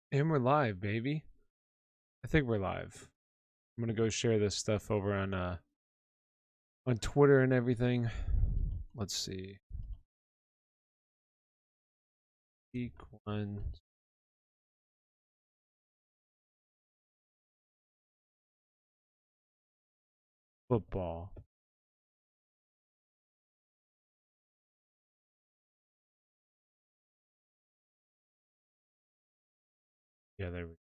And we're live, baby. I think we're live. I'm gonna go share this stuff over on Twitter and everything. Let's see. Week 1 football. Yeah, there we go.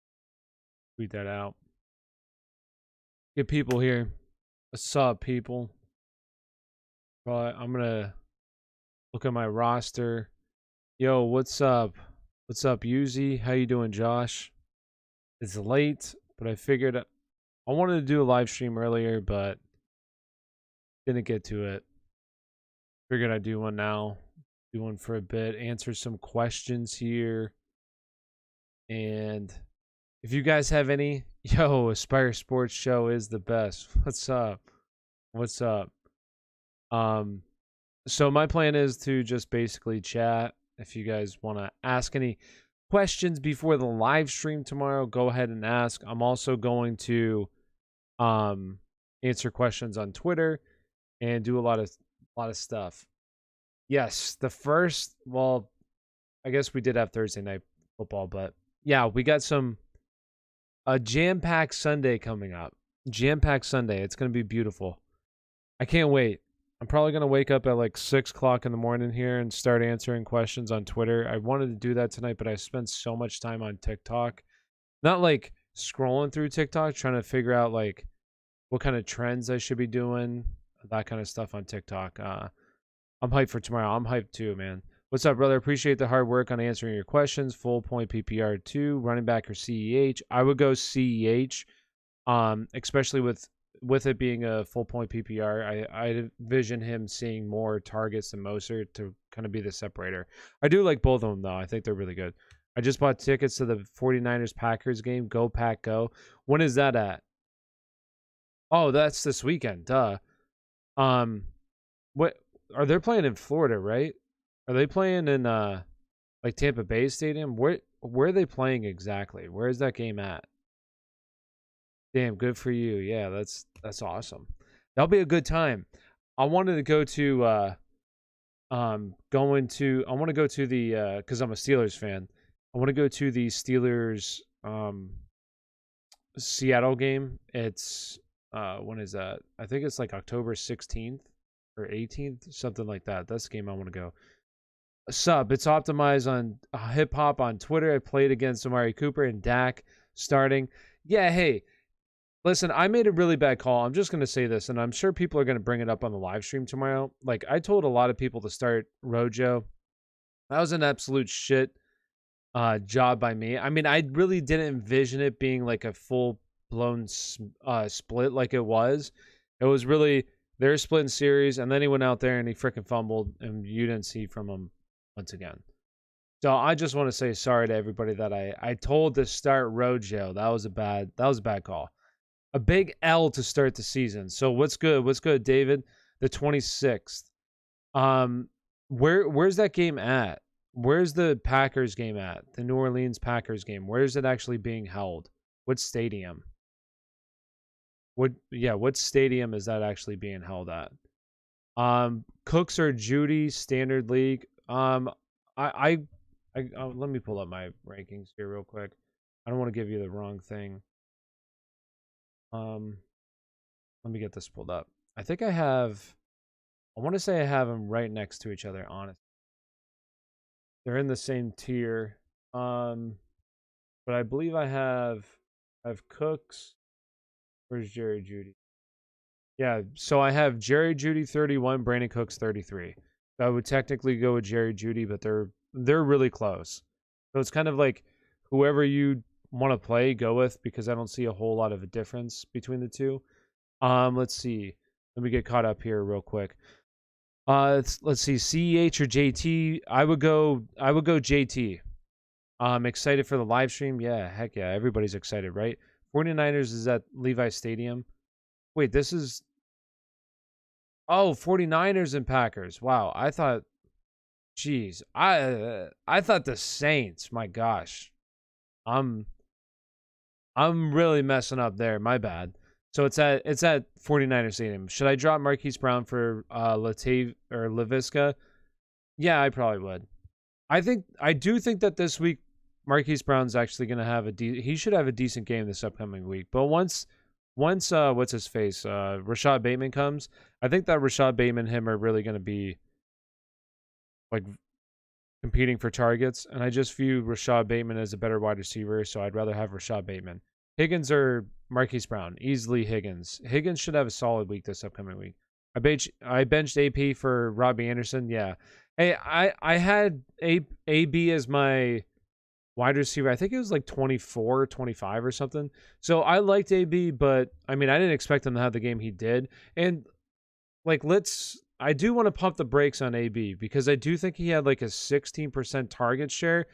Tweet that out. Get people here. What's up, people? I'm gonna look at my roster. Yo, what's up? What's up, Yuzi? How you doing, Josh? It's late, but I figured I wanted to do a live stream earlier, but didn't get to it. Figured I'd do one now. Do one for a bit. Answer some questions here. And if you guys have any, Aspire Sports Show is the best. What's up? What's up? So my plan is to just basically chat. If you guys want to ask any questions before the live stream tomorrow, go ahead and ask. I'm also going to answer questions on Twitter and do a lot of stuff. Yes, I guess we did have Thursday night football, but yeah, we got a jam-packed Sunday coming up. Jam-packed Sunday. It's going to be beautiful. I can't wait. I'm probably going to wake up at like 6 o'clock in the morning here and start answering questions on Twitter. I wanted to do that tonight, but I spent so much time on TikTok. Not like scrolling through TikTok, trying to figure out like what kind of trends I should be doing, that kind of stuff on TikTok. I'm hyped for tomorrow. I'm hyped too, man. What's up, brother? Appreciate the hard work on answering your questions. Full point PPR 2, running back or CEH. I would go CEH, especially with it being a full point PPR. I envision him seeing more targets than Moser to kind of be the separator. I do like both of them, though. I think they're really good. I just bought tickets to the 49ers-Packers game. Go, Pack, go. When is that at? Oh, that's this weekend. Duh. What are they playing in Florida, right? Are they playing in like Tampa Bay Stadium? Where are they playing exactly? Where is that game at? Damn, good for you. Yeah, that's awesome. That'll be a good time. I wanted to go to I want to go to the cuz I'm a Steelers fan. I want to go to the Steelers Seattle game. It's when is that? I think it's like October 16th or 18th, something like that. That's the game I want to go. Sub, it's optimized on hip hop on Twitter. I played against Amari Cooper and Dak starting. Yeah, hey, listen, I made a really bad call. I'm just going to say this, and I'm sure people are going to bring it up on the live stream tomorrow. Like, I told a lot of people to start Rojo. That was an absolute shit job by me. I mean, I really didn't envision it being like a full-blown split like it was. It was really, they're splitting series, and then he went out there and he freaking fumbled, and you didn't see from him once again. So I just want to say sorry to everybody that I told to start Rojo. That was a bad call. A big L to start the season. So what's good? What's good, David? The 26th. Where's that game at? Where's the Packers game at? The New Orleans Packers game. Where is it actually being held? What stadium? What stadium is that actually being held at? Cooks or Judy, standard league. Let me pull up my rankings here real quick. I don't want to give you the wrong thing. Let me get this pulled up. I want to say I have them right next to each other, honestly. They're in the same tier. But I believe I have Cooks. Where's Jerry Judy? Yeah, so I have Jerry Judy 31, Brandon Cooks 33. So I would technically go with Jerry Judy, but they're really close. So it's kind of like whoever you want to play, go with, because I don't see a whole lot of a difference between the two. Let's see. Let me get caught up here real quick. Let's see, CEH or JT. I would go JT. I'm excited for the live stream. Yeah, heck yeah. Everybody's excited, right? 49ers is at Levi Stadium. Wait, this is 49ers and Packers. Wow, I thought I thought the Saints. My gosh. I'm really messing up there. My bad. So it's at 49er Stadium. Should I drop Marquise Brown for Laviska? Yeah, I probably would. I do think that this week Marquise Brown's actually going to have he should have a decent game this upcoming week. But once what's his face? Rashad Bateman comes, I think that Rashad Bateman and him are really going to be like competing for targets, and I just view Rashad Bateman as a better wide receiver, so I'd rather have Rashad Bateman. Higgins or Marquise Brown? Easily Higgins. Higgins should have a solid week this upcoming week. I benched AP for Robbie Anderson. Yeah. Hey, I had AB as my wide receiver. I think it was like 24, 25 or something. So I liked AB, but I mean, I didn't expect him to have the game he did. And like, I do want to pump the brakes on AB because I do think he had like a 16% target share.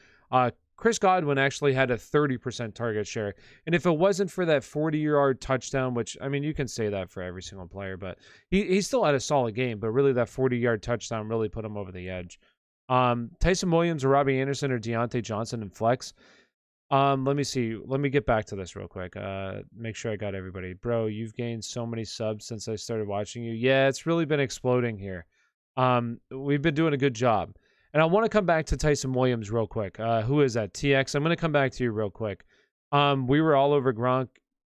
Chris Godwin actually had a 30% target share. And if it wasn't for that 40-yard touchdown, which, I mean, you can say that for every single player, but he still had a solid game, but really that 40-yard touchdown really put him over the edge. Tyson Williams or Robbie Anderson or Deontay Johnson in flex. Let me see. Let me get back to this real quick. Make sure I got everybody. Bro, you've gained so many subs since I started watching you. Yeah, it's really been exploding here. We've been doing a good job. And I want to come back to Tyson Williams real quick. Who is that? TX. I'm going to come back to you real quick. We were all over Gronk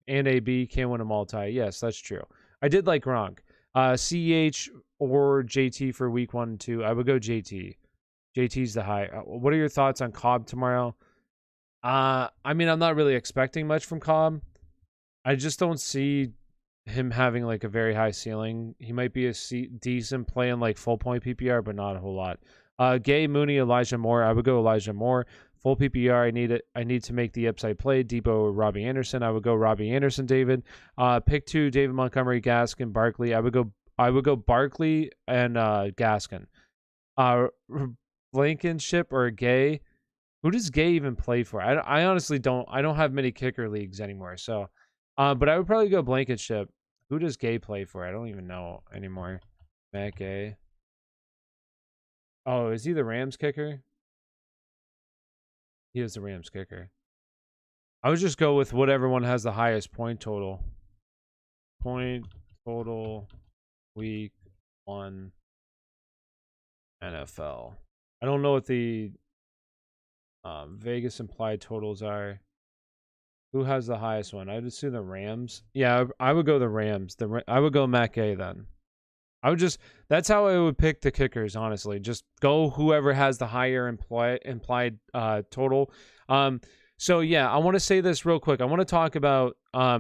and AB. Can't win them all tie. Yes, that's true. I did like Gronk. CEH or JT for week 1 and 2. I would go JT. JT's the high. What are your thoughts on Cobb tomorrow? I mean, I'm not really expecting much from Cobb. I just don't see him having like a very high ceiling. He might be a decent play in like full point PPR, but not a whole lot. Gay, Mooney, Elijah Moore. I would go Elijah Moore. Full PPR, I need to make the upside play. Debo or Robbie Anderson. I would go Robbie Anderson, David. Pick 2, David Montgomery, Gaskin, Barkley. I would go Barkley and Gaskin. Blankenship or Gay. Who does Gay even play for? I honestly don't. I don't have many kicker leagues anymore. So, but I would probably go Blankenship. Who does Gay play for? I don't even know anymore. Matt Gay. Oh, is he the Rams kicker? He is the Rams kicker. I would just go with whatever one has the highest point total. Point total week 1 NFL. I don't know what the Vegas implied totals are. Who has the highest one? I would assume the Rams. Yeah, I would go the Rams. I would go Matt Gay then. That's how I would pick the kickers, honestly. Just go whoever has the higher implied total. So yeah, I want to say this real quick. I want to talk about,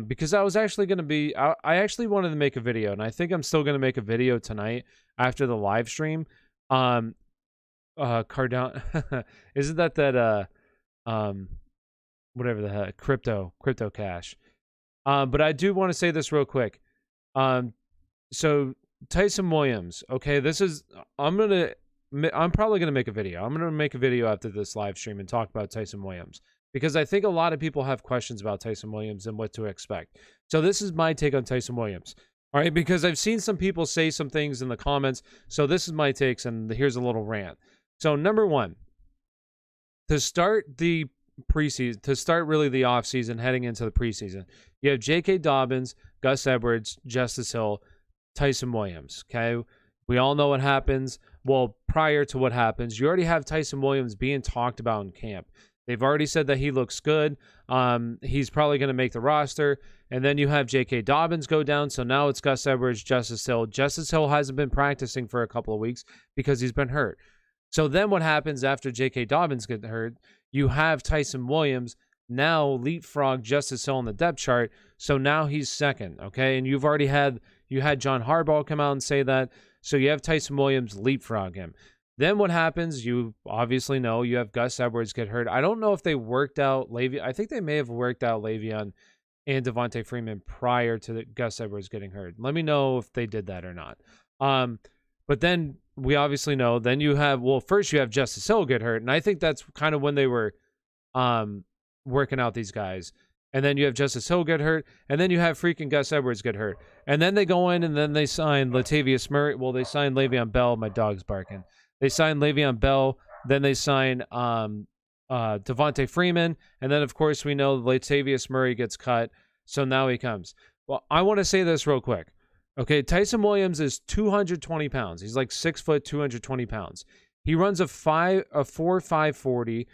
because I was actually going to be, I actually wanted to make a video, and I think I'm still going to make a video tonight after the live stream. Cardano, isn't that whatever the heck, crypto cash. But I do want to say this real quick. So Tyson Williams, okay, I'm probably going to make a video. I'm going to make a video after this live stream and talk about Tyson Williams, because I think a lot of people have questions about Tyson Williams and what to expect. So this is my take on Tyson Williams. All right, because I've seen some people say some things in the comments. So this is my takes, and here's a little rant. So number 1, to start the preseason, to start really the offseason heading into the preseason, you have J.K. Dobbins, Gus Edwards, Justice Hill, Tyson Williams, okay? We all know what happens. Well, prior to what happens, you already have Tyson Williams being talked about in camp. They've already said that he looks good. He's probably going to make the roster. And then you have J.K. Dobbins go down. So now it's Gus Edwards, Justice Hill. Justice Hill hasn't been practicing for a couple of weeks because he's been hurt. So then what happens after J.K. Dobbins gets hurt? You have Tyson Williams now leapfrog Justice Hill on the depth chart. So now he's second, okay? And you had John Harbaugh come out and say that. So you have Tyson Williams leapfrog him. Then what happens, you obviously know, you have Gus Edwards get hurt. I don't know if they worked out Le'Veon. I think they may have worked out Le'Veon and Devontae Freeman prior to Gus Edwards getting hurt. Let me know if they did that or not. But then we obviously know, then you have, first you have Justice Hill get hurt. And I think that's kind of when they were working out these guys. And then you have Justice Hill get hurt. And then you have freaking Gus Edwards get hurt. And then they go in and then they sign Latavius Murray. Well, they signed Le'Veon Bell. My dog's barking. They sign Le'Veon Bell. Then they sign Devontae Freeman, and then of course we know Latavius Murray gets cut, so now he comes. Well, I want to say this real quick. Okay, Tyson Williams is 220 pounds. He's like 6 foot, 220 pounds. He runs a 4.540.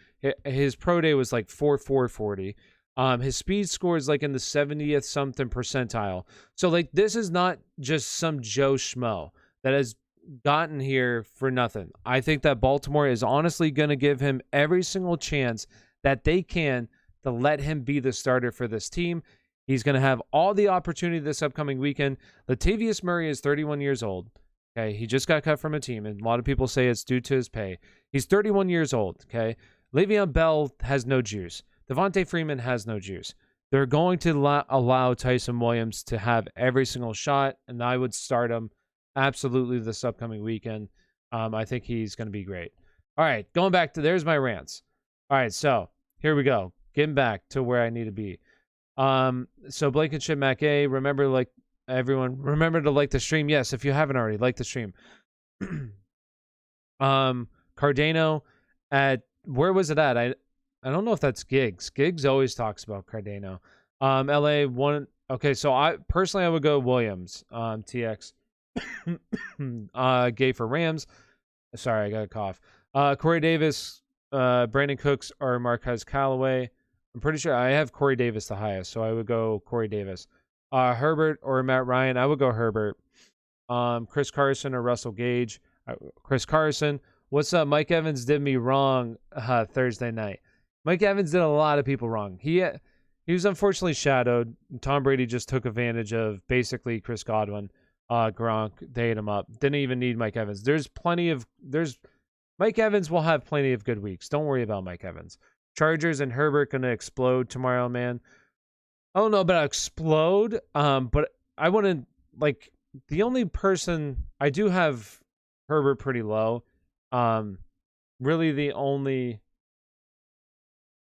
His pro day was like 4.440. His speed score is like in the 70th something percentile. So like this is not just some Joe Schmo that has gotten here for nothing. I think that Baltimore is honestly going to give him every single chance that they can to let him be the starter for this team. He's going to have all the opportunity this upcoming weekend. Latavius Murray is 31 years old. Okay, he just got cut from a team, and a lot of people say it's due to his pay. He's 31 years old. Okay, Le'Veon Bell has no juice. Devontae Freeman has no juice. They're going to allow Tyson Williams to have every single shot, and I would start him absolutely this upcoming weekend. I think he's going to be great. All right, going back to, there's my rants. All right, so here we go. Getting back to where I need to be. So Blankenship Mac A, remember, like, everyone, remember to like the stream. Yes, if you haven't already, like the stream. Cardano at, where was it at? I don't know if that's Gigs. Gigs always talks about Cardano. LA one. Okay, so I personally I would go Williams. TX. Gay for Rams. Sorry, I got a cough. Corey Davis, Brandon Cooks, or Marquez Callaway. I'm pretty sure I have Corey Davis the highest, so I would go Corey Davis. Herbert or Matt Ryan, I would go Herbert. Chris Carson or Russell Gage. Chris Carson. What's up? Mike Evans did me wrong Thursday night. Mike Evans did a lot of people wrong. He was unfortunately shadowed. Tom Brady just took advantage of basically Chris Godwin. Gronk, they ate him up. Didn't even need Mike Evans. Mike Evans will have plenty of good weeks. Don't worry about Mike Evans. Chargers and Herbert going to explode tomorrow, man. I don't know about explode, but I wouldn't, like, the only person, I do have Herbert pretty low. Really the only,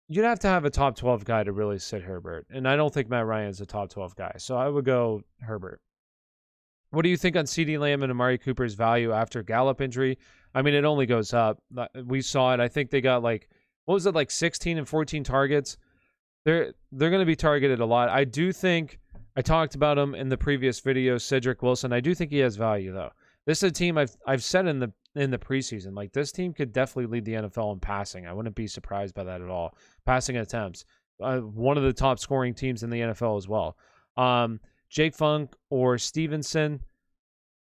you'd have to have a top 12 guy to really sit Herbert, and I don't think Matt Ryan's a top 12 guy, so I would go Herbert. What do you think on CeeDee Lamb and Amari Cooper's value after Gallup injury? I mean, it only goes up. We saw it. I think they got like, what was it, like 16 and 14 targets? They're going to be targeted a lot. I do think, I talked about him in the previous video, Cedric Wilson. I do think he has value though. This is a team I've said in the preseason, like this team could definitely lead the NFL in passing. I wouldn't be surprised by that at all. Passing attempts. One of the top scoring teams in the NFL as well. Jake Funk or Stevenson,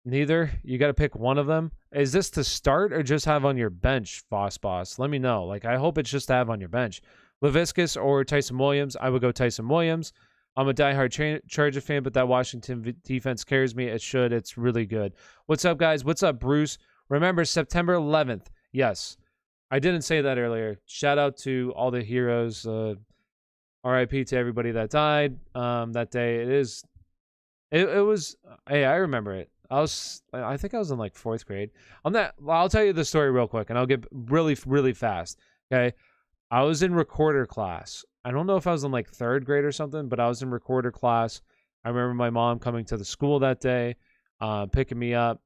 neither. You got to pick one of them. Is this to start or just have on your bench, Boss? Let me know. Like, I hope it's just to have on your bench. Laviscus or Tyson Williams, I would go Tyson Williams. I'm a diehard Charger fan, but that Washington defense scares me. It should. It's really good. What's up, guys? What's up, Bruce? Remember, September 11th. Yes. I didn't say that earlier. Shout out to all the heroes. RIP to everybody that died that day. It was, hey, I remember it. I think I was in like 4th grade. I'll tell you the story real quick, and I'll get really, really fast. Okay. I was in recorder class. I don't know if I was in like 3rd grade or something, but I was in recorder class. I remember my mom coming to the school that day, picking me up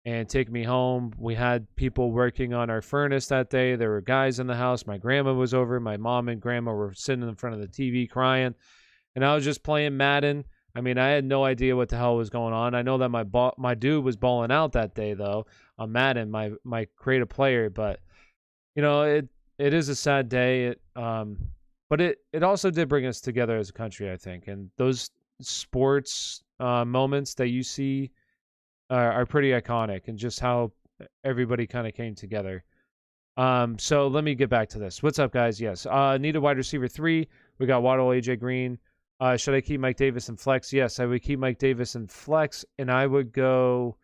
and taking me home. We had people working on our furnace that day. There were guys in the house. My grandma was over. My mom and grandma were sitting in front of the TV crying, and I was just playing Madden. I mean, I had no idea what the hell was going on. I know that my dude was balling out that day, though, on Madden, my creative player. But, you know, it is a sad day. But it also did bring us together as a country, I think. And those sports moments that you see are pretty iconic, and just how everybody kind of came together. So let me get back to this. What's up, guys? Yes. Need a wide receiver 3. We got Waddle, AJ Green. Should I keep Mike Davis in flex? Yes, I would keep Mike Davis in flex, and I would go.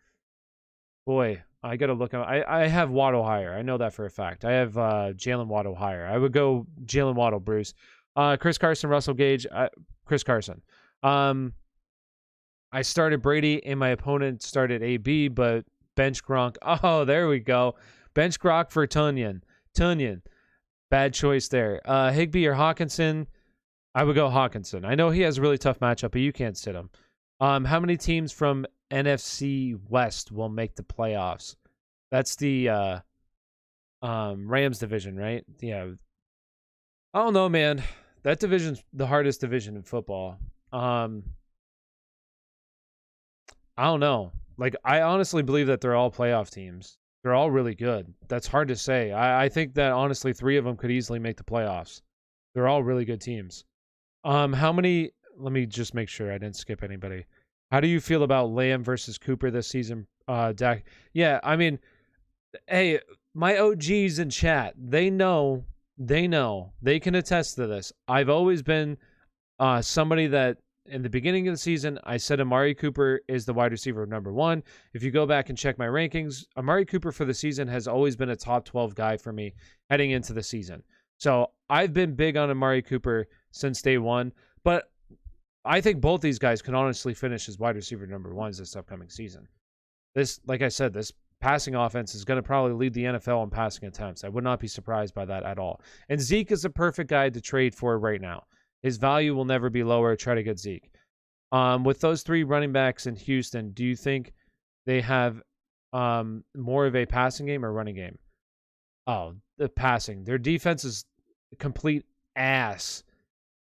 Boy, I got to look. I have Waddle higher. I know that for a fact. I have Jalen Waddle higher. I would go Jalen Waddle, Bruce. Chris Carson, Russell Gage, Chris Carson. I started Brady, and my opponent started AB, but bench Gronk. Oh, there we go. Bench Gronk for Tunyon. Bad choice there. Higbee or Hawkinson? I would go Hawkinson. I know he has a really tough matchup, but you can't sit him. How many teams from NFC West will make the playoffs? That's the Rams division, right? Yeah. I don't know, man. That division's the hardest division in football. I don't know. Like, I honestly believe that they're all playoff teams. They're all really good. That's hard to say. I think that honestly 3 of them could easily make the playoffs. They're all really good teams. How many? Let me just make sure I didn't skip anybody. How do you feel about Lamb versus Cooper this season, Dak? Yeah, I mean, hey, my OGs in chat, they know, they can attest to this. I've always been somebody that in the beginning of the season, I said Amari Cooper is the wide receiver number 1. If you go back and check my rankings, Amari Cooper for the season has always been a top 12 guy for me heading into the season. So I've been big on Amari Cooper since day one, but I think both these guys can honestly finish as wide receiver number 1s this upcoming season. This, like I said, this passing offense is going to probably lead the NFL in passing attempts. I would not be surprised by that at all. And Zeke is a perfect guy to trade for right now. His value will never be lower. Try to get Zeke. With those 3 running backs in Houston, do you think they have more of a passing game or running game? Oh, the passing. Their defense is complete ass.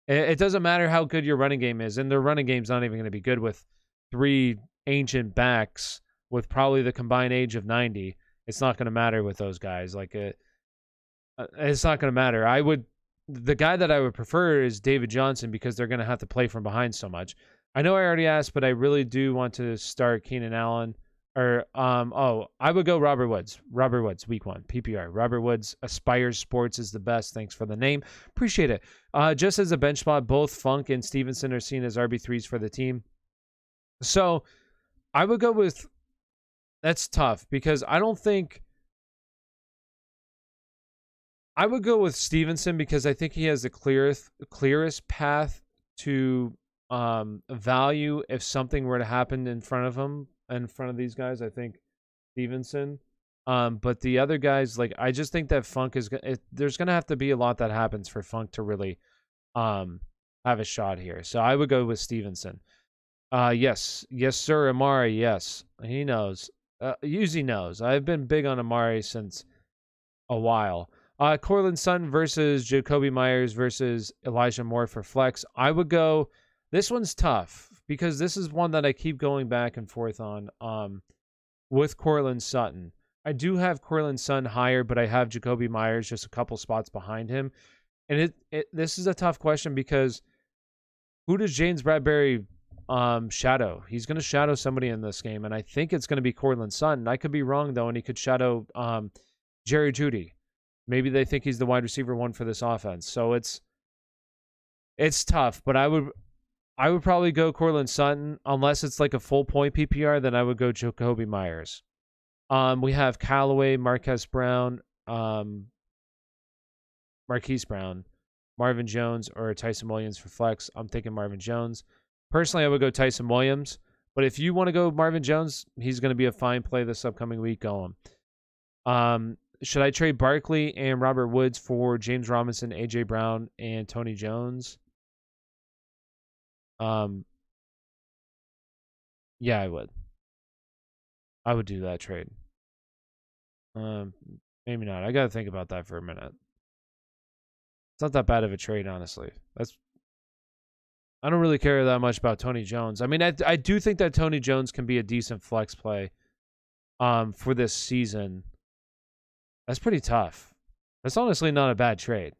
It doesn't matter how good your running game is, and their running game's not even going to be good with 3 ancient backs with probably the combined age of 90. It's not going to matter with those guys. Like, it's not going to matter. The guy that I would prefer is David Johnson because they're going to have to play from behind so much. I know I already asked, but I really do want to start Keenan Allen. Or, I would go Robert Woods. Robert Woods, week 1, PPR. Robert Woods, Aspire Sports is the best. Thanks for the name. Appreciate it. Just as a bench spot, both Funk and Stevenson are seen as RB3s for the team. So, I would go with... That's tough because I don't think... I would go with Stevenson because I think he has the clearest path to value if something were to happen in front of him, in front of these guys. I think Stevenson. But the other guys, like, I just think that Funk is... there's going to have to be a lot that happens for Funk to really have a shot here. So I would go with Stevenson. Yes, sir, Amari, yes. He knows. Uzi knows. I've been big on Amari since a while. Cortland Sutton versus Jacoby Myers versus Elijah Moore for flex. I would go... This one's tough because this is one that I keep going back and forth on with Cortland Sutton. I do have Cortland Sutton higher, but I have Jacoby Myers just a couple spots behind him. And this is a tough question because who does James Bradbury shadow? He's going to shadow somebody in this game, and I think it's going to be Cortland Sutton. I could be wrong, though, and he could shadow Jerry Jeudy. Maybe they think he's the wide receiver 1 for this offense. So it's tough, but I would probably go Cortland Sutton unless it's like a full point PPR. Then I would go Jacoby Myers. We have Callaway, Marquise Brown, Marvin Jones, or Tyson Williams for flex. I'm thinking Marvin Jones. Personally, I would go Tyson Williams. But if you want to go Marvin Jones, he's going to be a fine play this upcoming week. Go on. Should I trade Barkley and Robert Woods for James Robinson, A.J. Brown, and Tony Jones? Yeah, I would. I would do that trade. Maybe not. I got to think about that for a minute. It's not that bad of a trade, honestly. I don't really care that much about Tony Jones. I mean, I do think that Tony Jones can be a decent flex play for this season. That's pretty tough. That's honestly not a bad trade.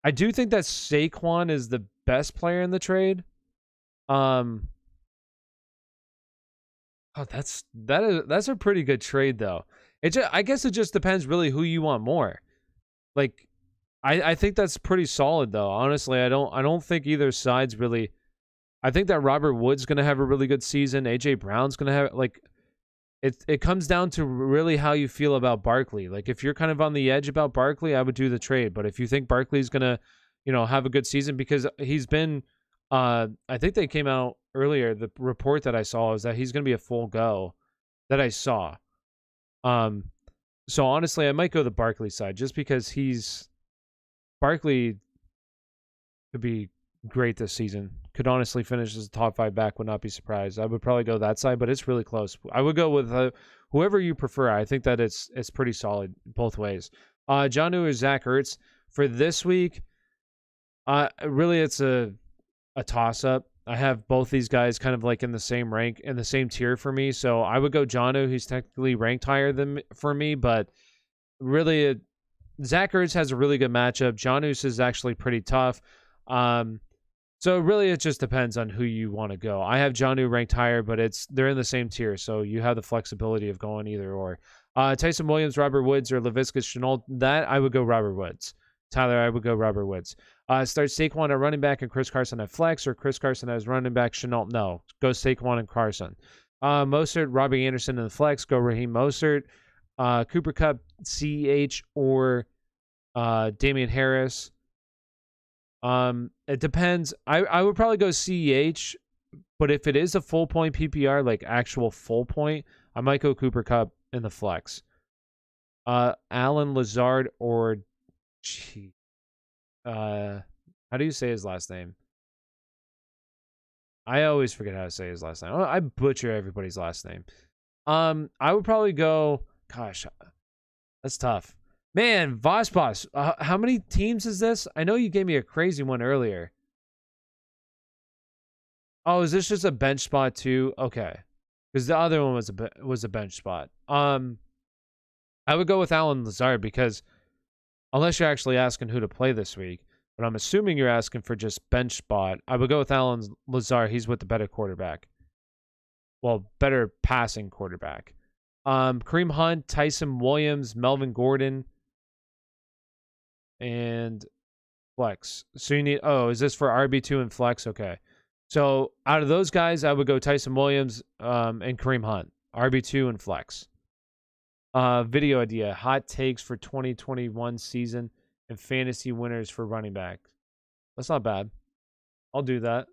I do think that Saquon is the best player in the trade. That's a pretty good trade though. I guess it just depends really who you want more. Like, I think that's pretty solid though. Honestly, I don't think either side's really. I think that Robert Woods gonna have a really good season. AJ Brown's gonna have like. It comes down to really how you feel about Barkley. Like, if you're kind of on the edge about Barkley, I would do the trade. But if you think Barkley's gonna, have a good season because he's been, I think they came out earlier. The report that I saw is that he's gonna be a full go. That I saw. So honestly, I might go the Barkley side just because Barkley could be great this season. Could honestly finish as a top 5 back. Would not be surprised. I would probably go that side, but it's really close. I would go with whoever you prefer. I think that it's pretty solid both ways. Jonnu or Zach Ertz for this week. Really, it's a toss up. I have both these guys kind of like in the same rank, in the same tier for me. So I would go Jonnu, who's technically ranked higher than for me, but really, Zach Ertz has a really good matchup. Jonnu is actually pretty tough. So really, it just depends on who you want to go. I have Jonnu ranked higher, but they're in the same tier, so you have the flexibility of going either or. Tyson Williams, Robert Woods, or Laviska Shenault. That I would go Robert Woods. Tyler, I would go Robert Woods. Start Saquon at running back and Chris Carson at flex, or Chris Carson as running back. Shenault, no. Go Saquon and Carson. Mostert, Robbie Anderson in the flex. Go Raheem Mostert. Cooper Kupp, CH, or Damian Harris. It depends. I would probably go CEH, but if it is a full point PPR, like actual full point, I might go Cooper Kupp in the flex. Alan Lazard or how do you say his last name? I always forget how to say his last name. I butcher everybody's last name. I would probably go, gosh, that's tough. Man, Vospas, how many teams is this? I know you gave me a crazy one earlier. Oh, is this just a bench spot too? Okay. Because the other one was a bench spot. I would go with Alan Lazard because unless you're actually asking who to play this week, but I'm assuming you're asking for just bench spot, I would go with Alan Lazard. He's with the better quarterback. Well, better passing quarterback. Kareem Hunt, Tyson Williams, Melvin Gordon, and flex. So you need, is this for RB2 and flex? Okay. So out of those guys, I would go Tyson Williams and Kareem Hunt. RB2 and flex. Video idea. Hot takes for 2021 season and fantasy winners for running back. That's not bad. I'll do that.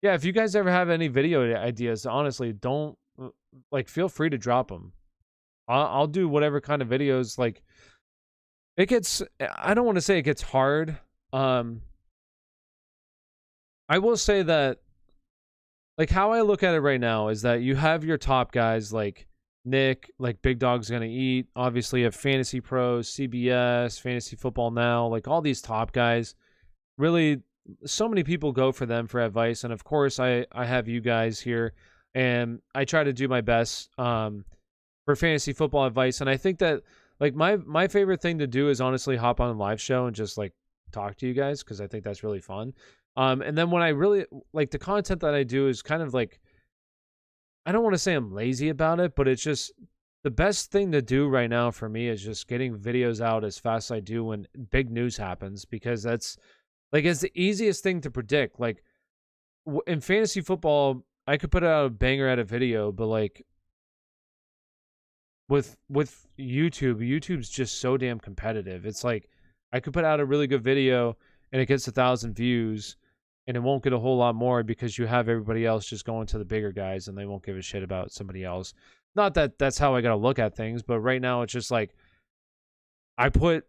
Yeah, if you guys ever have any video ideas, honestly, don't, feel free to drop them. I'll do whatever kind of videos, I don't want to say it gets hard. I will say that, how I look at it right now is that you have your top guys like Nick, Big Dog's Gonna Eat. Obviously, you have Fantasy Pros, CBS, Fantasy Football Now, all these top guys. Really, so many people go for them for advice. And of course, I have you guys here. And I try to do my best for fantasy football advice. And I think that, my favorite thing to do is honestly hop on a live show and just, talk to you guys because I think that's really fun. And then when I really the content that I do is kind of I don't want to say I'm lazy about it, but it's just the best thing to do right now for me is just getting videos out as fast as I do when big news happens, because that's it's the easiest thing to predict. In fantasy football, I could put out a banger at a video, but with YouTube's just so damn competitive. It's I could put out a really good video and it gets 1,000 views, and it won't get a whole lot more because you have everybody else just going to the bigger guys and they won't give a shit about somebody else. Not that that's how I got to look at things, but right now it's just I put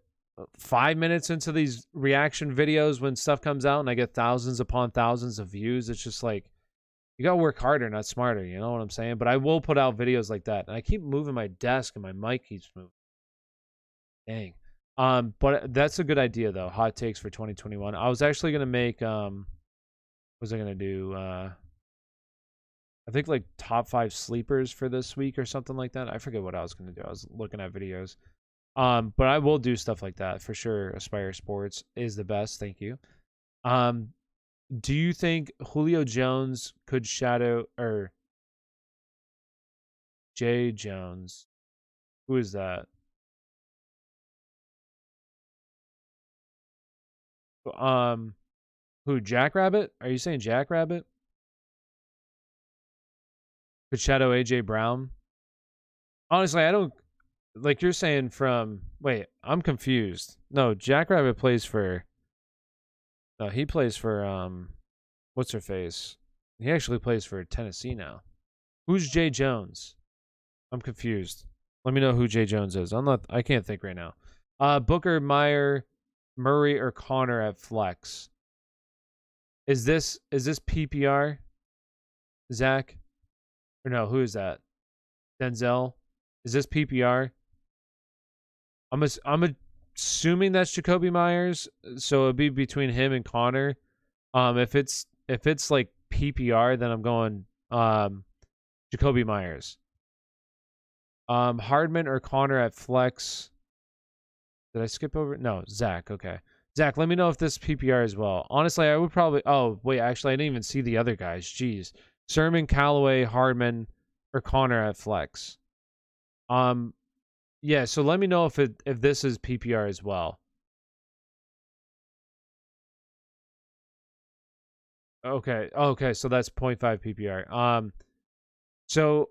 5 minutes into these reaction videos when stuff comes out and I get thousands upon thousands of views. It's just you got to work harder, not smarter. You know what I'm saying? But I will put out videos like that. And I keep moving my desk and my mic keeps moving. Dang. But that's a good idea though. Hot takes for 2021. I was actually going to make, what was I going to do? I think top 5 sleepers for this week or something like that. I forget what I was going to do. I was looking at videos. But I will do stuff like that for sure. Aspire Sports is the best. Thank you. Do you think Julio Jones could shadow or Jay Jones? Who is that? Who, Jackrabbit? Are you saying Jackrabbit? Could shadow AJ Brown? Honestly, I don't you're saying wait, I'm confused. No, Jackrabbit plays for he plays for what's her face? He actually plays for Tennessee now. Who's Jay Jones? I'm confused. Let me know who Jay Jones is. I can't think right now. Booker, Meyer, Murray, or Connor at flex. Is this PPR? Zach? Or no, who is that? Denzel? Is this PPR? I'm gonna assuming that's Jacoby Myers, so it'd be between him and Connor. If it's like PPR, then I'm going Jacoby Myers. Hardman or Connor at flex. Did I skip over? No, Zach. Okay. Zach, let me know if this PPR as well. Honestly, I would probably... Oh, wait, actually, I didn't even see the other guys. Jeez. Sermon, Callaway, Hardman, or Connor at flex. Yeah, so let me know if this is PPR as well. Okay, so that's 0.5 PPR. So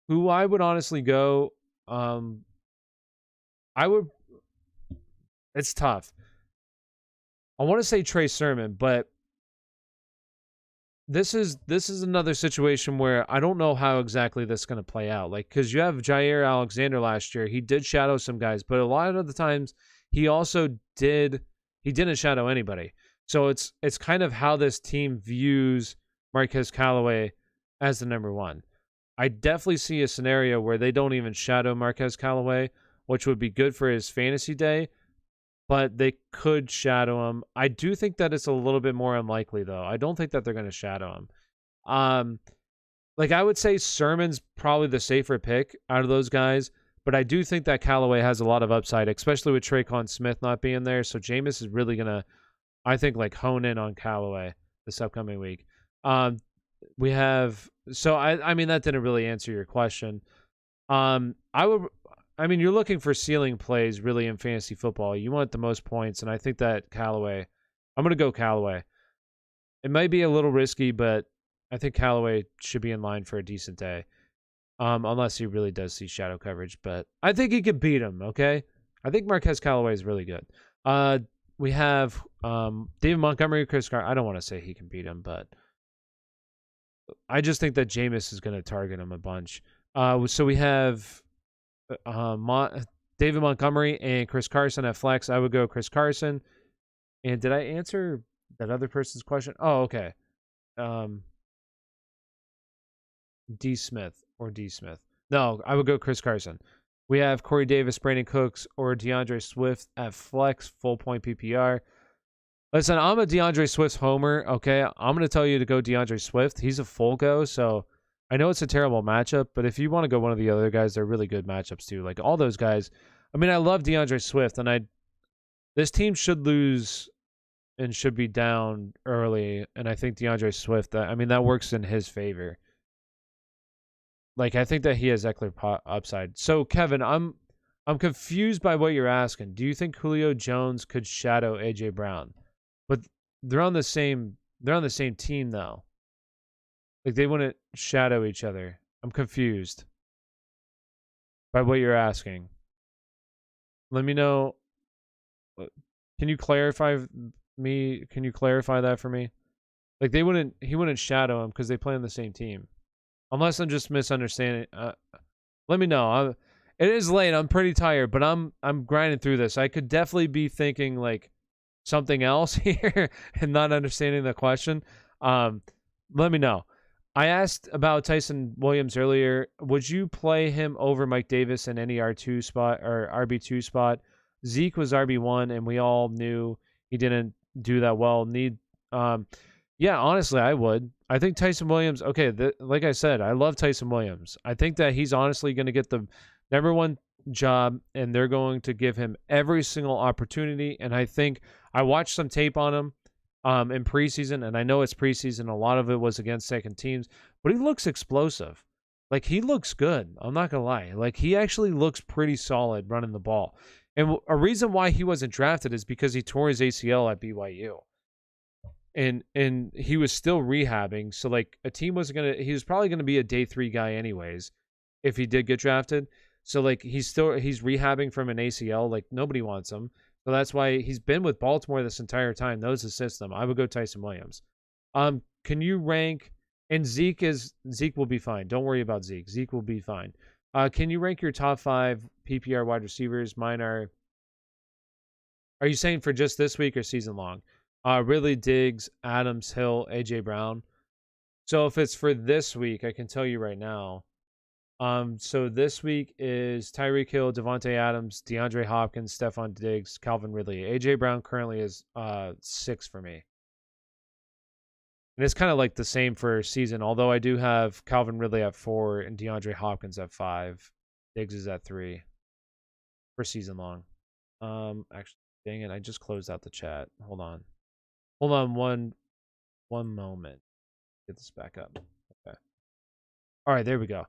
who I would honestly go, I would... It's tough. I want to say Trey Sermon, but this is another situation where I don't know how exactly this is going to play out. Like, because you have Jair Alexander last year. He did shadow some guys, but a lot of the times he didn't shadow anybody. So it's kind of how this team views Marquez Callaway as the number one. I definitely see a scenario where they don't even shadow Marquez Callaway, which would be good for his fantasy day, but they could shadow him. I do think that it's a little bit more unlikely, though. I don't think that they're going to shadow him. Like, I would say Sermon's probably the safer pick out of those guys, but I do think that Callaway has a lot of upside, especially with Traquan Smith not being there. So Jameis is really going to, I think, like, hone in on Callaway this upcoming week. We have, so I mean, that didn't really answer your question. I mean, you're looking for ceiling plays really in fantasy football. You want the most points, and I think that Callaway, I'm going to go Callaway. It might be a little risky, but I think Callaway should be in line for a decent day, unless he really does see shadow coverage. But I think he could beat him, okay? I think Marquez Callaway is really good. We have David Montgomery, Chris Carr. I don't want to say he can beat him, but I just think that Jameis is going to target him a bunch. So we have... David Montgomery and Chris Carson at flex. I would go Chris Carson. And did I answer that other person's question? Oh, okay. D. Smith. No, I would go Chris Carson. We have Corey Davis, Brandon Cooks, or DeAndre Swift at flex, full point PPR. Listen, I'm a DeAndre Swift homer, okay? I'm going to tell you to go DeAndre Swift. He's a full go, so I know it's a terrible matchup, but if you want to go one of the other guys, they're really good matchups too. Like all those guys. I mean, I love DeAndre Swift, and this team should lose and should be down early, and I think DeAndre Swift, I mean, that works in his favor. Like, I think that he has Eckler upside. So, Kevin, I'm confused by what you're asking. Do you think Julio Jones could shadow AJ Brown? But they're on the same team though. Like, they wouldn't shadow each other. I'm confused by what you're asking. Let me know. Can you clarify that for me? Like, he wouldn't shadow him because they play on the same team. Unless I'm just misunderstanding. Let me know. It is late. I'm pretty tired, but I'm grinding through this. I could definitely be thinking like something else here and not understanding the question. Let me know. I asked about Tyson Williams earlier. Would you play him over Mike Davis in any R2 spot or RB2 spot? Zeke was RB1, and we all knew he didn't do that well. Yeah, honestly, I would. I think Tyson Williams, okay, like I said, I love Tyson Williams. I think that he's honestly going to get the number one job, and they're going to give him every single opportunity. And I think I watched some tape on him in preseason, and I know it's preseason. A lot of it was against second teams, but he looks explosive. Like, he looks good. I'm not going to lie. Like, he actually looks pretty solid running the ball. And a reason why he wasn't drafted is because he tore his ACL at BYU. And he was still rehabbing. So, like, a team wasn't going to... He was probably going to be a day 3 guy anyways if he did get drafted. So, like, he's rehabbing from an ACL. Like, nobody wants him. So that's why he's been with Baltimore this entire time, knows the system. I would go Tyson Williams. Can you rank... And Zeke will be fine. Don't worry about Zeke. Zeke will be fine. Can you rank your top 5 PPR wide receivers? Mine are you saying for just this week or season long? Ridley, Diggs, Adams, Hill, AJ Brown. So if it's for this week, I can tell you right now. So this week is Tyreek Hill, Devontae Adams, DeAndre Hopkins, Stephon Diggs, Calvin Ridley. AJ Brown currently is 6 for me. And it's kind of like the same for season, although I do have Calvin Ridley at 4 and DeAndre Hopkins at 5. Diggs is at 3 for season long. Actually, dang it, I just closed out the chat. Hold on one moment. Get this back up. Okay. All right, there we go.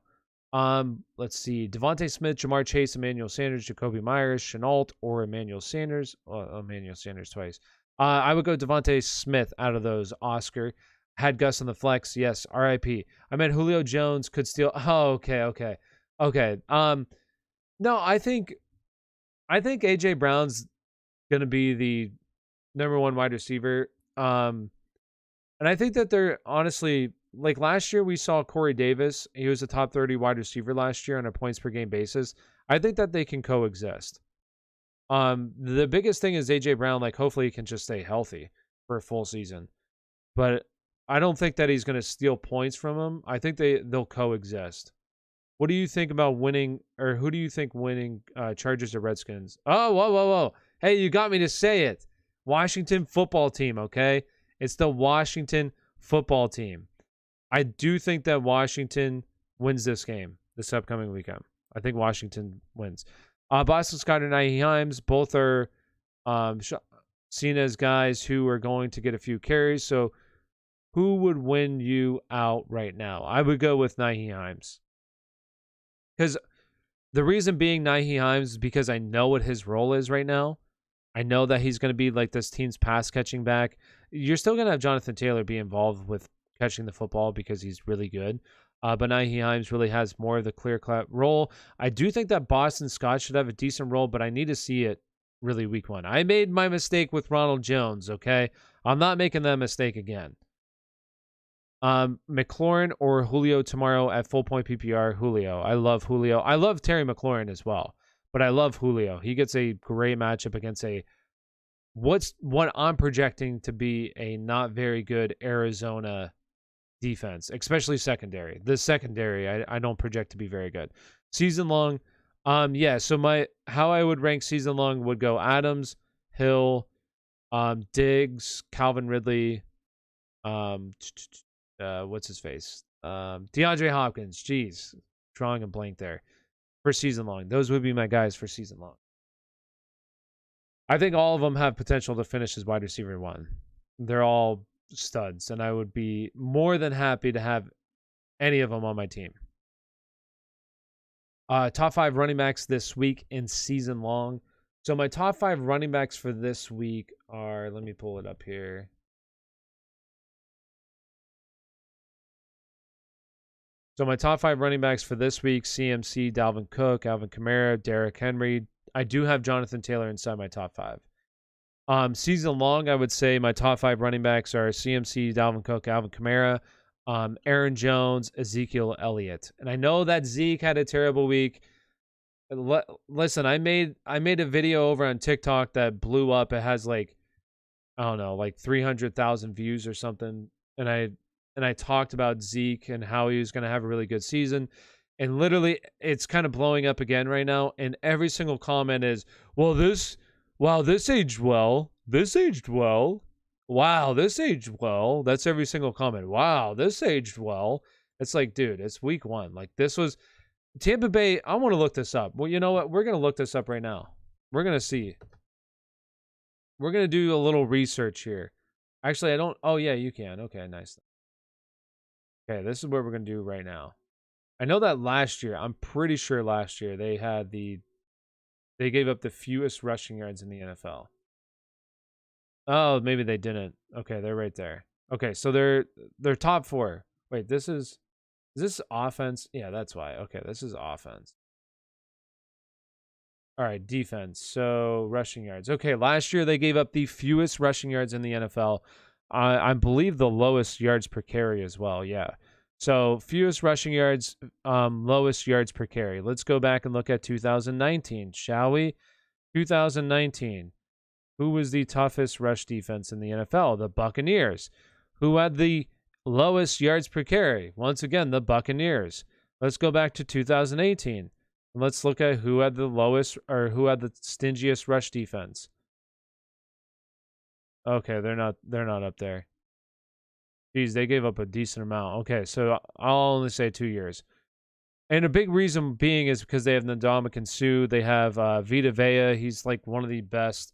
Let's see. Devontae Smith, Jamar Chase, Emmanuel Sanders, Jacoby Myers, Chenault, or Emmanuel Sanders. Emmanuel Sanders twice. I would go Devontae Smith out of those. Oscar. Had Gus on the flex. Yes. RIP. I meant Julio Jones could steal. Oh, okay. No, I think AJ Brown's gonna be the number 1 wide receiver. And I think that they're honestly, like last year we saw Corey Davis. He was a top 30 wide receiver last year on a points per game basis. I think that they can coexist. The biggest thing is AJ Brown, like hopefully he can just stay healthy for a full season. But I don't think that he's going to steal points from him. I think they'll coexist. What do you think about winning, or who do you think winning Chargers or Redskins? Oh, whoa. Hey, you got me to say it. Washington football team, okay? It's the Washington football team. I do think that Washington wins this game, this upcoming weekend. I think Washington wins. Boston Scott and Nyheim Hines, both are seen as guys who are going to get a few carries. So who would win you out right now? I would go with Nyheim Hines. Because the reason being Nyheim Hines is because I know what his role is right now. I know that he's going to be like this team's pass catching back. You're still going to have Jonathan Taylor be involved with catching the football because he's really good. But Nyheim Hines really has more of the clear-cut role. I do think that Boston Scott should have a decent role, but I need to see it really week 1. I made my mistake with Ronald Jones, okay? I'm not making that mistake again. McLaurin or Julio tomorrow at full point PPR. Julio. I love Julio. I love Terry McLaurin as well, but I love Julio. He gets a great matchup against what I'm projecting to be a not very good Arizona defense, especially secondary. The secondary I don't project to be very good. Season long, so how I would rank season long would go Adams, Hill, Diggs, Calvin Ridley, what's his face? DeAndre Hopkins. Jeez, drawing a blank there for season long. Those would be my guys for season long. I think all of them have potential to finish as wide receiver 1. They're all studs, and I would be more than happy to have any of them on my team. Top 5 running backs this week in season long. So my top 5 running backs for this week are, let me pull it up here. So my top 5 running backs for this week: CMC, Dalvin Cook, Alvin Kamara, Derrick Henry. I do have Jonathan Taylor inside my top 5. Season long, I would say my top 5 running backs are CMC, Dalvin Cook, Alvin Kamara, Aaron Jones, Ezekiel Elliott. And I know that Zeke had a terrible week. Listen, I made a video over on TikTok that blew up. It has like 300,000 views or something. And I talked about Zeke and how he was going to have a really good season. And literally, it's kind of blowing up again right now. And every single comment is, this aged well. This aged well. Wow, this aged well. That's every single comment. Wow, this aged well. It's like, dude, it's week 1. Like, this was Tampa Bay. I want to look this up. Well, you know what? We're going to look this up right now. We're going to see. We're going to do a little research here. Actually, I don't. Oh, yeah, you can. Okay, nice. Okay, this is what we're going to do right now. I know that last year, I'm pretty sure last year, they gave up the fewest rushing yards in the NFL. Oh, maybe they didn't. Okay, they're right there. Okay, so they're top 4. Wait, is this offense? Yeah, that's why. Okay, this is offense. All right, defense. So rushing yards. Okay, last year they gave up the fewest rushing yards in the NFL. I believe the lowest yards per carry as well. Yeah. So fewest rushing yards, lowest yards per carry. Let's go back and look at 2019, shall we? 2019. Who was the toughest rush defense in the NFL? The Buccaneers. Who had the lowest yards per carry? Once again, the Buccaneers. Let's go back to 2018. And let's look at who had the lowest or who had the stingiest rush defense. Okay, they're not up there. Geez, they gave up a decent amount. Okay, so I'll only say 2 years. And a big reason being is because they have Ndamukong Suh. They have Vita Vea. He's like one of the best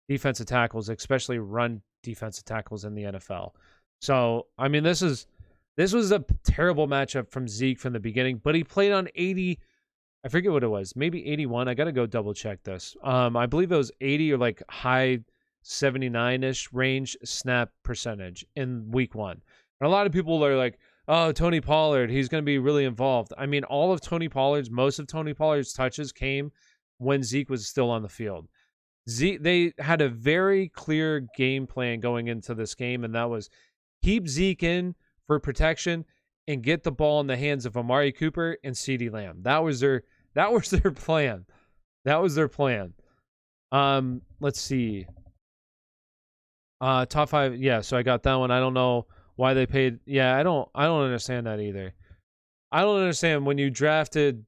defensive tackles, especially run defensive tackles in the NFL. So, I mean, this was a terrible matchup from Zeke from the beginning, but he played on 80. I forget what it was. Maybe 81. I got to go double check this. I believe it was 80 or like high 79-ish range snap percentage in week 1. And a lot of people are like, oh, Tony Pollard, he's going to be really involved. I mean, most of Tony Pollard's touches came when Zeke was still on the field. They had a very clear game plan going into this game, and that was keep Zeke in for protection and get the ball in the hands of Amari Cooper and CeeDee Lamb. That was their plan. That was their plan. Let's see. Top 5. Yeah, so I got that one. I don't know why they paid. Yeah, I don't understand that either. I don't understand when you drafted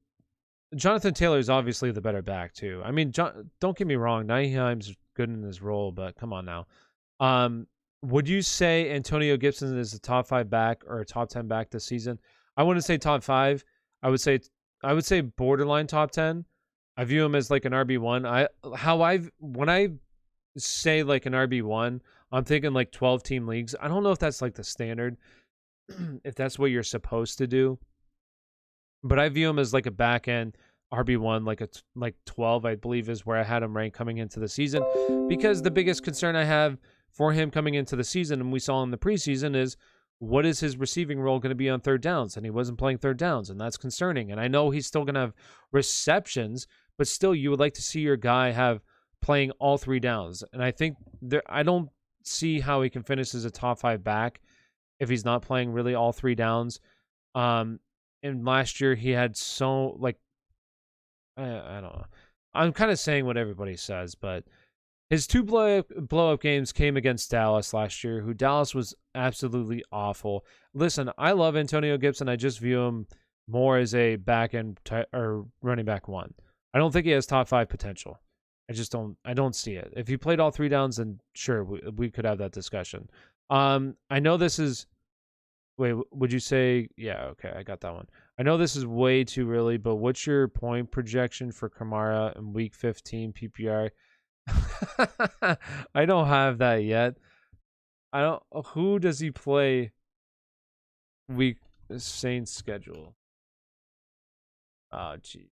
Jonathan Taylor is obviously the better back too. I mean, don't get me wrong, Nyheim's good in his role, but come on now. Would you say Antonio Gibson is a top 5 back or a top 10 back this season? I wouldn't say top 5. I would say borderline top 10. I view him as like an RB1. When I say like an RB1, I'm thinking like 12 team leagues. I don't know if that's like the standard, if that's what you're supposed to do. But I view him as like a back end RB1, like 12, I believe is where I had him ranked coming into the season. Because the biggest concern I have for him coming into the season, and we saw in the preseason, is what is his receiving role going to be on third downs? And he wasn't playing third downs, and that's concerning. And I know he's still going to have receptions, but still you would like to see your guy have playing all 3 downs. And I think I don't see how he can finish as a top 5 back if he's not playing really all 3 downs. And last year he had so like I don't know. I'm kind of saying what everybody says, but his 2 blow-up games came against Dallas last year, who Dallas was absolutely awful. Listen, I love Antonio Gibson. I just view him more as a back end or running back 1. I don't think he has top 5 potential. I don't see it. If he played all 3 downs, then sure, we could have that discussion. I know this is. Wait, would you say? Yeah, okay, I got that one. I know this is way too early, but what's your point projection for Kamara in Week 15 PPR? I don't have that yet. Who does he play? Week Saints schedule. Oh, gee.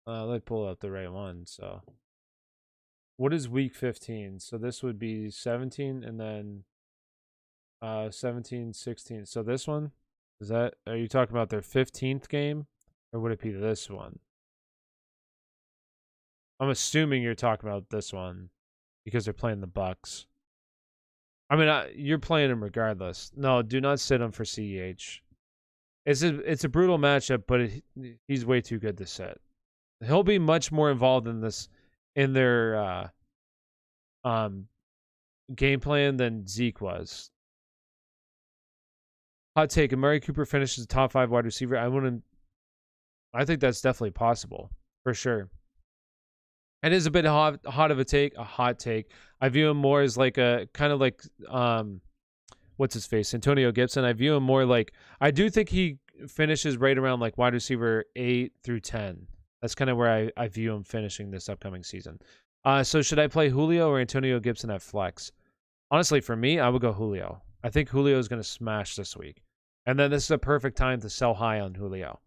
Let me pull up the right one. So, what is Week 15? So this would be 17, and then 17, 16. So this one, are you talking about their 15th game, or would it be this one? I'm assuming you're talking about this one because they're playing the Bucks. I mean, you're playing him regardless. No, do not sit him for CEH. It's a brutal matchup, but he's way too good to sit. He'll be much more involved in their game plan than Zeke was. Hot take: Amari Cooper finishes top 5 wide receiver. I think that's definitely possible for sure. It is a bit hot of a hot take. I view him more as like a kind of like what's his face, Antonio Gibson. I view him more like, I do think he finishes right around like wide receiver 8 through 10. That's kind of where I view him finishing this upcoming season. So should I play Julio or Antonio Gibson at flex? Honestly, for me, I would go Julio. I think Julio is going to smash this week. And then this is a perfect time to sell high on Julio.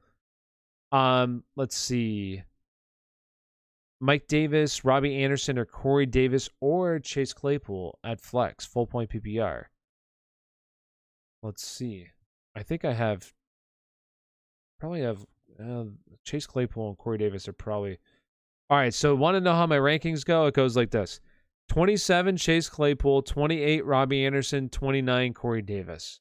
Let's see. Mike Davis, Robbie Anderson, or Corey Davis, or Chase Claypool at flex, full point PPR. Let's see. I think I probably have Chase Claypool and Corey Davis are probably. All right, so want to know how my rankings go? It goes like this. 27, Chase Claypool, 28, Robbie Anderson, 29, Corey Davis.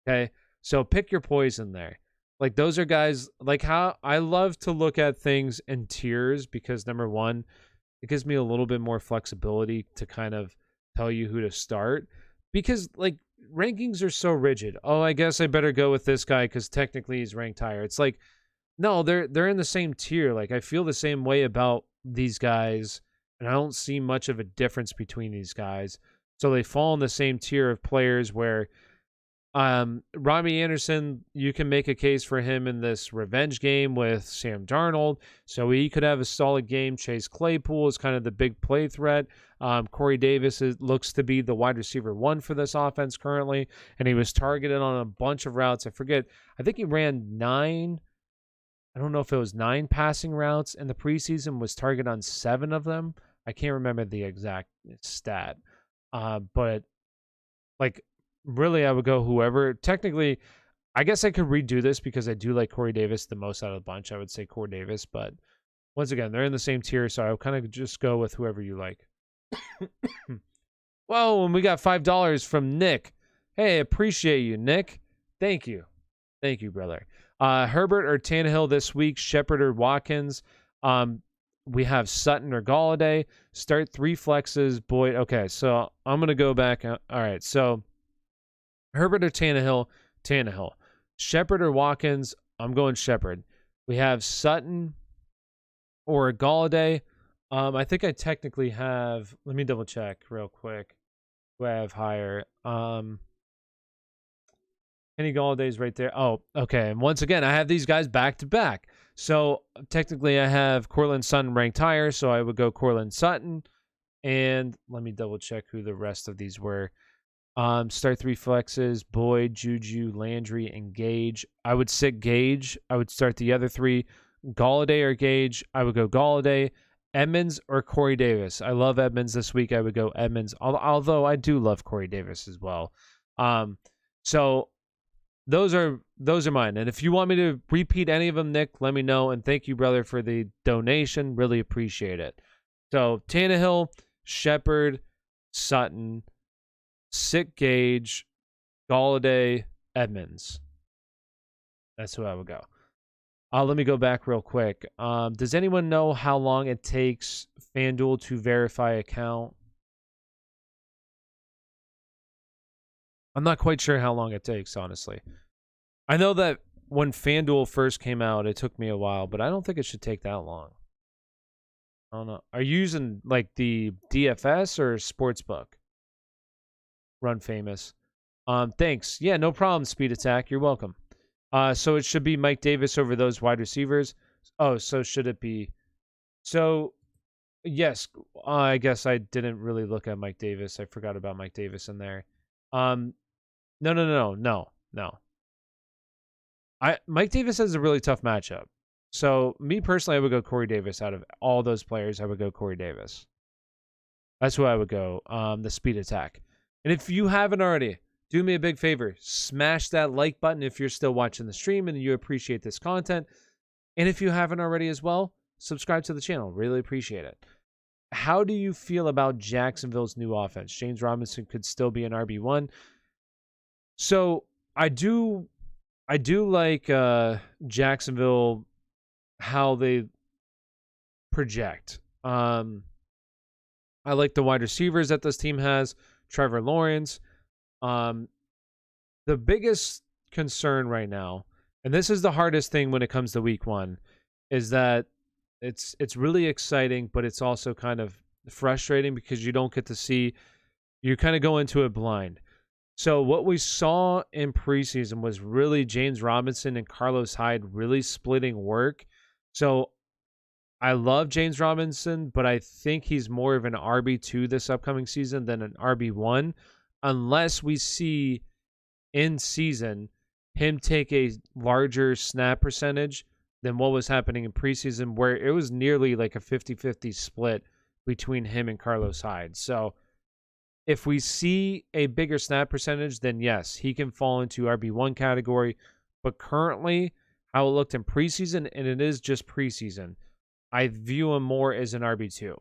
Okay, so pick your poison there. Like, those are guys, like, how I love to look at things in tiers because, number one, it gives me a little bit more flexibility to kind of tell you who to start. Because, like, rankings are so rigid. Oh, I guess I better go with this guy because technically he's ranked higher. It's like, no, they're in the same tier. Like I feel the same way about these guys, and I don't see much of a difference between these guys. So they fall in the same tier of players where Robbie Anderson, you can make a case for him in this revenge game with Sam Darnold, so he could have a solid game. Chase Claypool is kind of the big play threat. Corey Davis looks to be the wide receiver 1 for this offense currently, and he was targeted on a bunch of routes. I think he ran 9. I don't know if it was 9 passing routes in the preseason, was targeted on 7 of them. I can't remember the exact stat, but like, really, I would go whoever. Technically, I guess I could redo this because I do like Corey Davis the most out of the bunch. I would say Corey Davis, but once again, they're in the same tier, so I would kind of just go with whoever you like. Whoa, and we got $5 from Nick. Hey, appreciate you, Nick. Thank you. Thank you, brother. Herbert or Tannehill this week, Shepard or Watkins. We have Sutton or Galladay. Start 3 flexes. Boyd. Okay, so I'm going to go back. All right, so Herbert or Tannehill? Tannehill. Shepard or Watkins? I'm going Shepard. We have Sutton or Galladay. I think I technically have... Let me double check real quick who I have higher. Kenny Galladay's right there. Oh, okay. And once again, I have these guys back to back. So technically I have Cortland Sutton ranked higher, so I would go Cortland Sutton. And let me double check who the rest of these were. Start 3 flexes, Boyd, Juju, Landry, and Gage. I would sit Gage. I would start the other 3. Galladay or Gage. I would go Galladay. Edmonds or Corey Davis. I love Edmonds this week. I would go Edmonds, although I do love Corey Davis as well. So those are mine. And if you want me to repeat any of them, Nick, let me know. And thank you, brother, for the donation. Really appreciate it. So Tannehill, Shepard, Sutton, Sick Gage, Galladay, Edmonds. That's who I would go. Let me go back real quick. Does anyone know how long it takes FanDuel to verify account? I'm not quite sure how long it takes, honestly. I know that when FanDuel first came out, it took me a while, but I don't think it should take that long. I don't know. Are you using like the DFS or Sportsbook? Run Famous. Thanks. Yeah, no problem, Speed Attack. You're welcome. So it should be Mike Davis over those wide receivers. Oh, so should it be? So, yes, I guess I didn't really look at Mike Davis. I forgot about Mike Davis in there. No. Mike Davis has a really tough matchup. So, me personally, I would go Corey Davis. Out of all those players, I would go Corey Davis. That's who I would go. The Speed Attack. And if you haven't already, do me a big favor. Smash that like button if you're still watching the stream and you appreciate this content. And if you haven't already as well, subscribe to the channel. Really appreciate it. How do you feel about Jacksonville's new offense? James Robinson could still be an RB1. So I do like Jacksonville, how they project. I like the wide receivers that this team has. Trevor Lawrence. The biggest concern right now, and this is the hardest thing when it comes to week 1, is that it's really exciting, but it's also kind of frustrating because you don't get to see, you kind of go into it blind. So what we saw in preseason was really James Robinson and Carlos Hyde really splitting work. So I love James Robinson, but I think he's more of an RB2 this upcoming season than an RB1, unless we see in season him take a larger snap percentage than what was happening in preseason, where it was nearly like a 50-50 split between him and Carlos Hyde. So if we see a bigger snap percentage, then yes, he can fall into RB1 category. But currently, how it looked in preseason, and it is just preseason, I view him more as an RB2.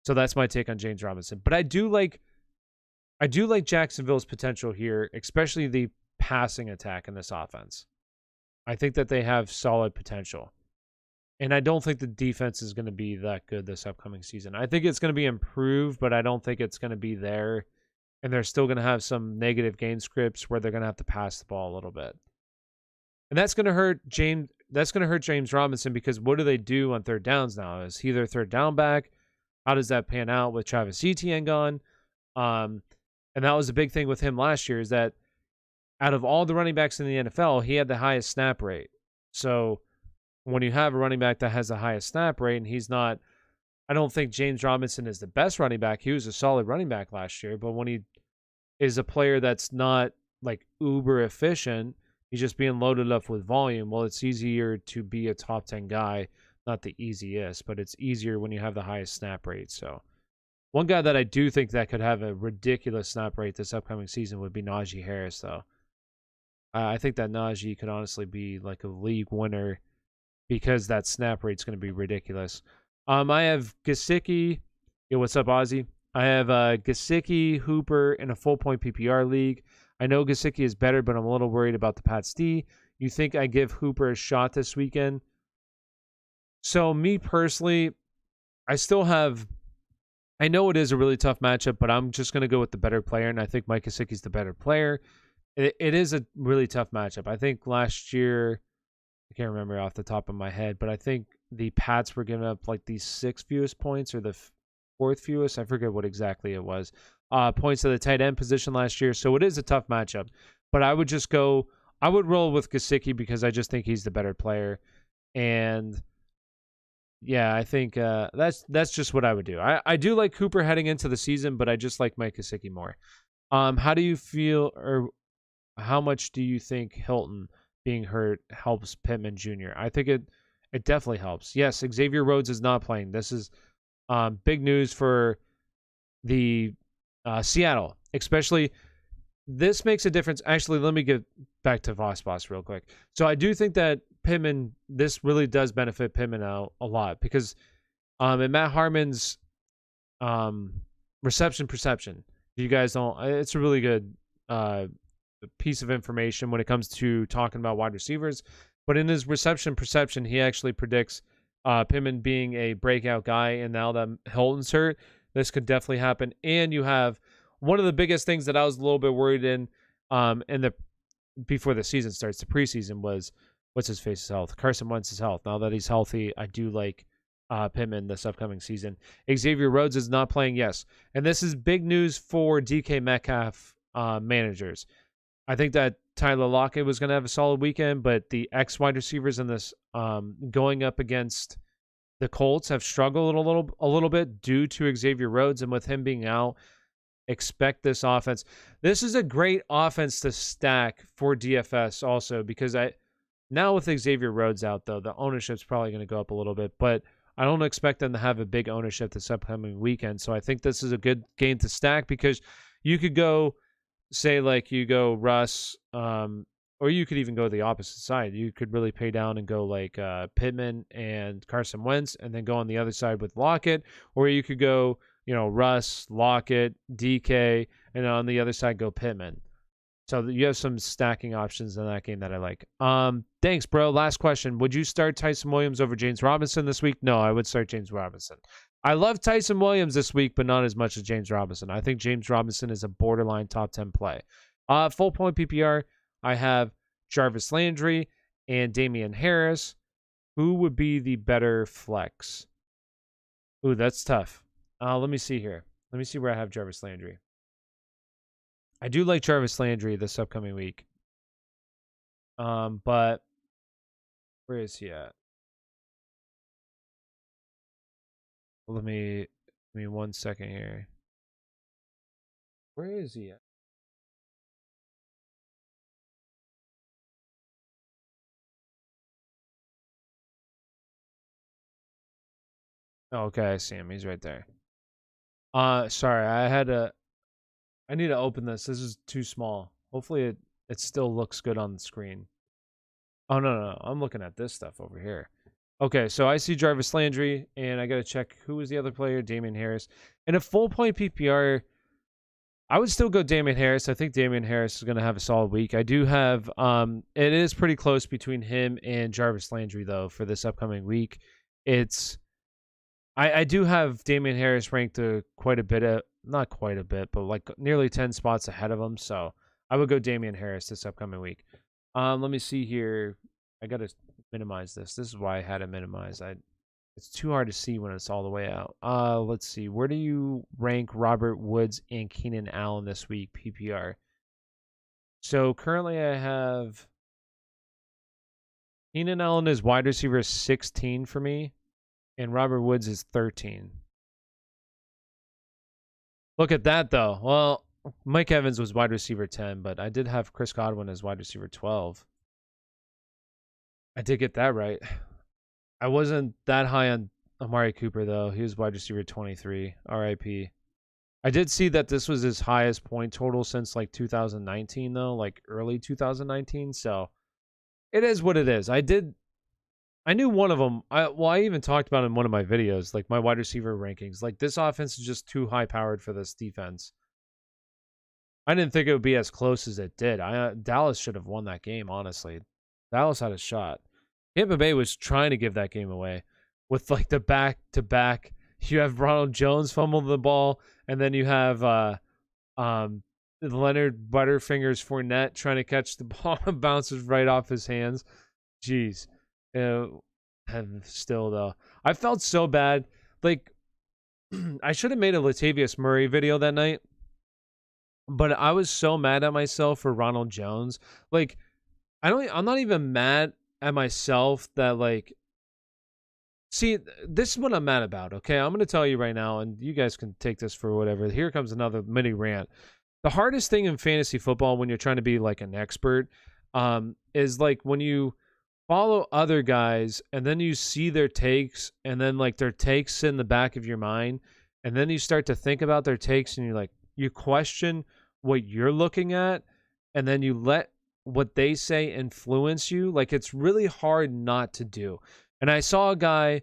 So that's my take on James Robinson. But I do like Jacksonville's potential here, especially the passing attack in this offense. I think that they have solid potential. And I don't think the defense is going to be that good this upcoming season. I think it's going to be improved, but I don't think it's going to be there and they're still going to have some negative game scripts where they're going to have to pass the ball a little bit. And that's going to hurt James. That's going to hurt James Robinson, because what do they do on third downs now? Is he their third down back? How does that pan out with Travis Etienne gone? And that was a big thing with him last year, is that out of all the running backs in the NFL, he had the highest snap rate. So when you have a running back that has the highest snap rate, and he's not, I don't think James Robinson is the best running back. He was a solid running back last year, but when he is a player that's not like uber efficient, he's just being loaded up with volume. Well, it's easier to be a top 10 guy. Not the easiest, but it's easier when you have the highest snap rate. So one guy that I do think that could have a ridiculous snap rate this upcoming season would be Najee Harris, though. I think that Najee could honestly be like a league winner, because that snap rate's going to be ridiculous. I have Gesicki. Yo, what's up, Ozzy? I have Gesicki, Hooper in a full point PPR league. I know Gesicki is better, but I'm a little worried about the Pats D. You think I give Hooper a shot this weekend? So me personally, I still have, I know it is a really tough matchup, but I'm just going to go with the better player, and I think Mike Gesicki's the better player. It is a really tough matchup. I think last year, I can't remember off the top of my head, but I think the Pats were giving up like the 6th fewest points, or the 4th fewest. I forget what exactly it was. Points to the tight end position last year. So it is a tough matchup. But I would just go, I would roll with Gesicki, because I just think he's the better player. And yeah, I think that's just what I would do. I do like Cooper heading into the season, but I just like Mike Gesicki more. How do you feel, or how much do you think Hilton being hurt helps Pittman Jr.? I think it definitely helps. Yes, Xavier Rhodes is not playing. This is big news for the Seattle, especially. This makes a difference. Actually, let me get back to Voss real quick. So I do think that Pittman, this really does benefit Pittman out a lot, because in Matt Harmon's reception perception, you guys don't, it's a really good piece of information when it comes to talking about wide receivers. But in his reception perception, he actually predicts Pittman being a breakout guy. And now that Hilton's hurt, this could definitely happen. And you have one of the biggest things that I was a little bit worried in the before the season starts, the preseason, was what's his face's health, Carson Wentz's health. Now that he's healthy, I do like Pittman this upcoming season. Xavier Rhodes is not playing, yes, and this is big news for DK Metcalf managers. I think that Tyler Lockett was going to have a solid weekend, but the wide receivers in this going up against the Colts have struggled a little bit due to Xavier Rhodes, and with him being out, expect this offense. This is a great offense to stack for DFS also, because now with Xavier Rhodes out, though, the ownership's probably going to go up a little bit, but I don't expect them to have a big ownership this upcoming weekend. So I think this is a good game to stack, because you could go, say, like you go Russ, or you could even go the opposite side. You could really pay down and go like Pittman and Carson Wentz, and then go on the other side with Lockett, or you could go, Russ, Lockett, DK, and on the other side go Pittman. So you have some stacking options in that game that I like. Thanks, bro. Last question. Would you start Tyson Williams over James Robinson this week? No, I would start James Robinson. I love Tyson Williams this week, but not as much as James Robinson. I think James Robinson is a borderline top 10 play. Full point PPR, I have Jarvis Landry and Damian Harris. Who would be the better flex? Ooh, that's tough. Let me see here. Let me see where I have Jarvis Landry. I do like Jarvis Landry this upcoming week. But where is he at? Let me 1 second here. Where is he at? Oh, okay, I see him. He's right there. Sorry, I need to open this. This is too small. Hopefully it still looks good on the screen. Oh, no. I'm looking at this stuff over here. Okay, so I see Jarvis Landry, and I got to check who was the other player, Damian Harris. In a full point PPR, I would still go Damian Harris. I think Damian Harris is going to have a solid week. I do have, it is pretty close between him and Jarvis Landry, though, for this upcoming week. I do have Damian Harris ranked quite a bit not quite a bit, but like nearly 10 spots ahead of him. So I would go Damian Harris this upcoming week. Let me see here. I got to minimize this. This is why I had to minimize. It's too hard to see when it's all the way out. Let's see. Where do you rank Robert Woods and Keenan Allen this week, PPR? So currently I have Keenan Allen is wide receiver 16 for me, and Robert Woods is 13. Look at that, though. Well, Mike Evans was wide receiver 10, but I did have Chris Godwin as wide receiver 12. I did get that right. I wasn't that high on Amari Cooper, though. He was wide receiver 23. RIP. I did see that this was his highest point total since like 2019, though, like early 2019. So it is what it is. I knew one of them. I even talked about it in one of my videos, like my wide receiver rankings. Like, this offense is just too high powered for this defense. I didn't think it would be as close as it did. Dallas should have won that game, honestly. Dallas had a shot. Tampa Bay was trying to give that game away with like the back-to-back. You have Ronald Jones fumble the ball, and then you have Leonard Butterfingers Fournette trying to catch the ball and bounces right off his hands. Jeez. And still, though, I felt so bad. Like, I should have made a Latavius Murray video that night, but I was so mad at myself for Ronald Jones. Like, I'm not even mad at myself that, like, see, this is what I'm mad about, okay? I'm going to tell you right now, and you guys can take this for whatever. Here comes another mini rant. The hardest thing in fantasy football when you're trying to be, like, an expert is, like, when you follow other guys and then you see their takes, and then, like, their takes sit in the back of your mind, and then you start to think about their takes, and you're like, you question what you're looking at, and then you let what they say influence you. Like, it's really hard not to do. And I saw a guy,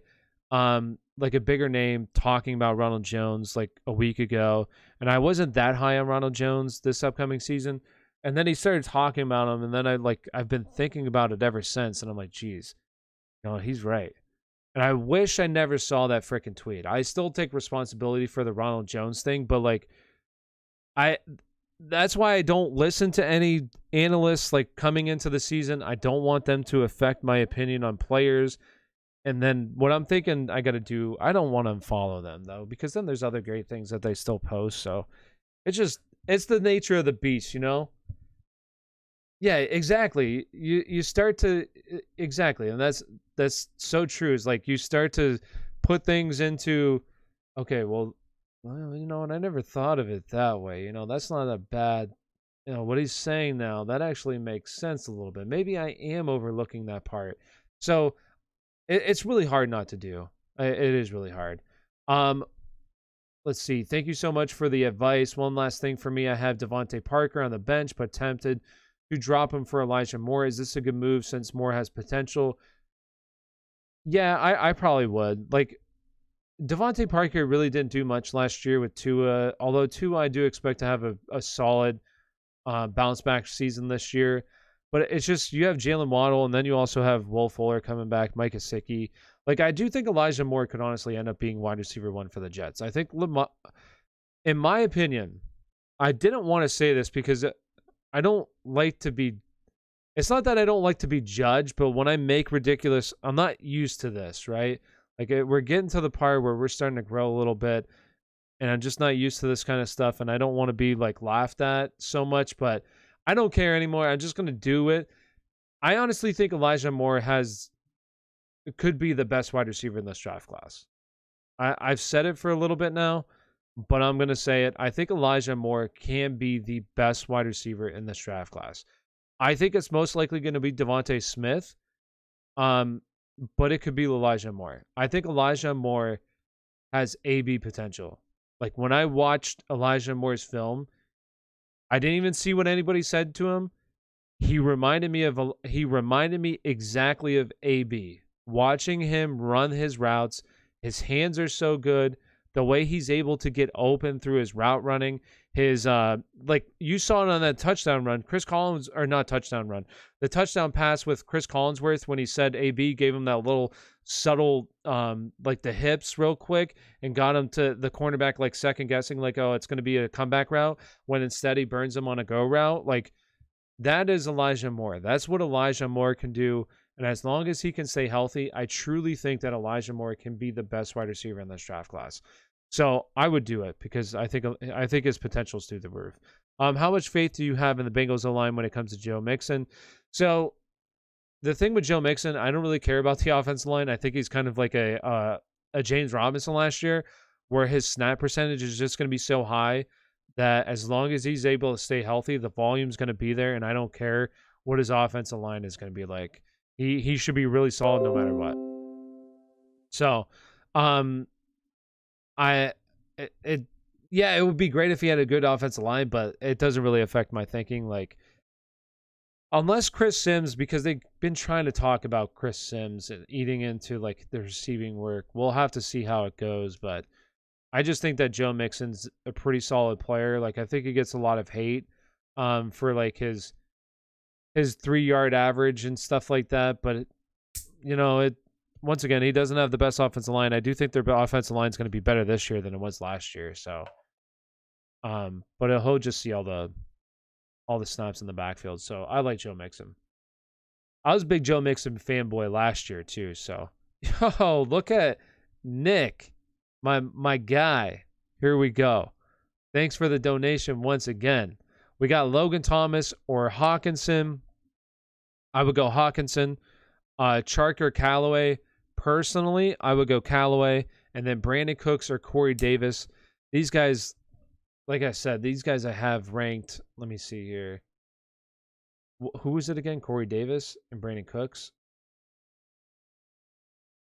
like a bigger name, talking about Ronald Jones like a week ago, and I wasn't that high on Ronald Jones this upcoming season. And then he started talking about him, and then I've been thinking about it ever since, and I'm like, geez, he's right. And I wish I never saw that freaking tweet. I still take responsibility for the Ronald Jones thing, but like, that's why I don't listen to any analysts like coming into the season. I don't want them to affect my opinion on players. And then what I'm thinking I got to do, I don't want to unfollow them, though, because then there's other great things that they still post. So it's the nature of the beast, Yeah, exactly. You start to, exactly. And that's so true. It's like you start to put things into, okay, well, and I never thought of it that way. That's not a bad, what he's saying now, that actually makes sense a little bit. Maybe I am overlooking that part. So it's really hard not to do. It is really hard. Let's see. Thank you so much for the advice. One last thing for me. I have Devontae Parker on the bench, but tempted to drop him for Elijah Moore. Is this a good move since Moore has potential? Yeah, I probably would. Like, Devontae Parker really didn't do much last year with Tua, although Tua I do expect to have a solid bounce back season this year. But it's just, you have Jalen Waddle, and then you also have Will Fuller coming back, Mike Gesicki. Like, I do think Elijah Moore could honestly end up being wide receiver 1 for the Jets. I think, in my opinion, I didn't want to say this because I don't like to be, it's not that I don't like to be judged, but when I make ridiculous, I'm not used to this, right? Like, we're getting to the part where we're starting to grow a little bit, and I'm just not used to this kind of stuff, and I don't want to be, like, laughed at so much, but I don't care anymore. I'm just going to do it. I honestly think Elijah Moore could be the best wide receiver in this draft class. I've said it for a little bit now, but I'm going to say it. I think Elijah Moore can be the best wide receiver in this draft class. I think it's most likely going to be Devontae Smith, but it could be Elijah Moore. I think Elijah Moore has AB potential. Like, when I watched Elijah Moore's film, I didn't even see what anybody said to him. He reminded me exactly of AB. Watching him run his routes, his hands are so good. the way he's able to get open through his route running, his like you saw it on that touchdown run, Chris Collins, or not touchdown run, the touchdown pass with Chris Collinsworth when he said AB gave him that little subtle like the hips real quick and got him to the cornerback like second guessing like, oh, it's going to be a comeback route, when instead he burns him on a go route. Like, that is Elijah Moore. That's what Elijah Moore can do. And as long as he can stay healthy, I truly think that Elijah Moore can be the best wide receiver in this draft class. So I would do it because I think his potential is through the roof. How much faith do you have in the Bengals O-line when it comes to Joe Mixon? So the thing with Joe Mixon, I don't really care about the offensive line. I think he's kind of like a James Robinson last year, where his snap percentage is just going to be so high that as long as he's able to stay healthy, the volume's going to be there, and I don't care what his offensive line is going to be like. He should be really solid no matter what. So, it would be great if he had a good offensive line, but it doesn't really affect my thinking. Like, unless Chris Sims, because they've been trying to talk about Chris Sims and eating into like the receiving work. We'll have to see how it goes, but I just think that Joe Mixon's a pretty solid player. Like, I think he gets a lot of hate for like his 3-yard average and stuff like that. But once again, he doesn't have the best offensive line. I do think their offensive line is going to be better this year than it was last year. So, but he'll just see all the snaps in the backfield. So I like Joe Mixon. I was a big Joe Mixon fanboy last year too. So, look at Nick. My guy. Here we go. Thanks for the donation once again. We got Logan Thomas or Hawkinson. I would go Hawkinson. Chark or Callaway. Personally, I would go Callaway. And then Brandon Cooks or Corey Davis. These guys, like I said, these guys I have ranked. Let me see here. Who was it again? Corey Davis and Brandon Cooks?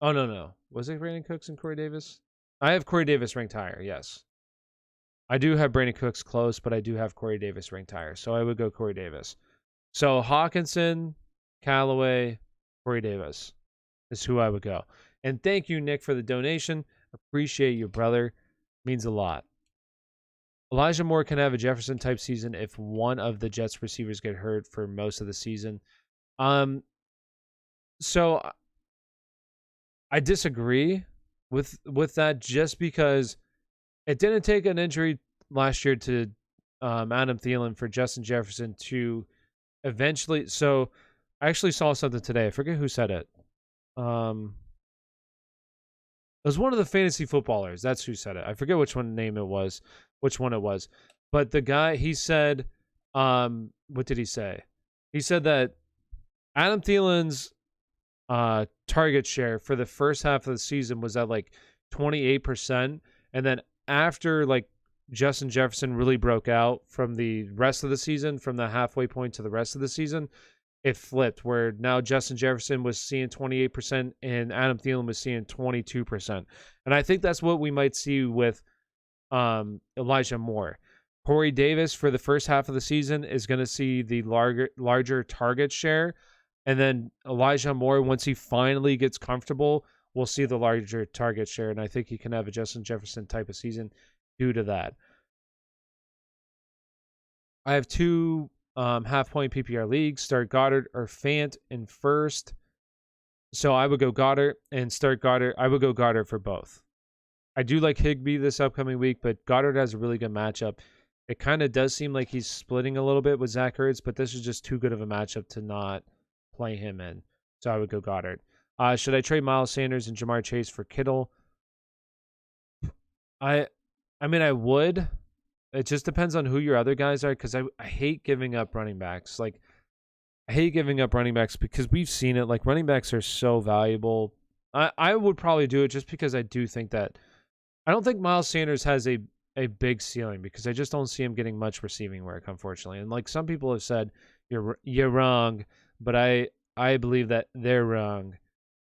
Oh, no. Was it Brandon Cooks and Corey Davis? I have Corey Davis ranked higher, yes. I do have Brandon Cooks close, but I do have Corey Davis ranked higher. So I would go Corey Davis. So Hawkinson, Callaway, Corey Davis is who I would go. And thank you, Nick, for the donation. Appreciate you, brother. Means a lot. Elijah Moore can have a Jefferson-type season if one of the Jets receivers get hurt for most of the season. So I disagree with that, just because it didn't take an injury last year to Adam Thielen for Justin Jefferson to eventually. So I actually saw something today. I forget who said it. It was one of the fantasy footballers. That's who said it. I forget which one it was. But the guy, he said, what did he say? He said that Adam Thielen's target share for the first half of the season was at like 28%. And then after like Justin Jefferson really broke out from the rest of the season, from the halfway point to the rest of the season, it flipped, where now Justin Jefferson was seeing 28% and Adam Thielen was seeing 22%. And I think that's what we might see with Elijah Moore. Corey Davis for the first half of the season is going to see the larger target share. And then Elijah Moore, once he finally gets comfortable, we'll see the larger target share. And I think he can have a Justin Jefferson type of season due to that. I have two half-point PPR leagues, start Goddard or Fant in first. So I would go Goddard and start Goddard. I would go Goddard for both. I do like Higbee this upcoming week, but Goddard has a really good matchup. It kind of does seem like he's splitting a little bit with Zach Ertz, but this is just too good of a matchup to not play him in. So I would go Goddard. Should I trade Miles Sanders and Jamar Chase for Kittle? I mean, I would. It just depends on who your other guys are, because I hate giving up running backs. Like, I hate giving up running backs because we've seen it. Like, running backs are so valuable. I would probably do it just because I do think that I don't think Miles Sanders has a big ceiling, because I just don't see him getting much receiving work, unfortunately. And like some people have said, you're wrong, but I believe that they're wrong.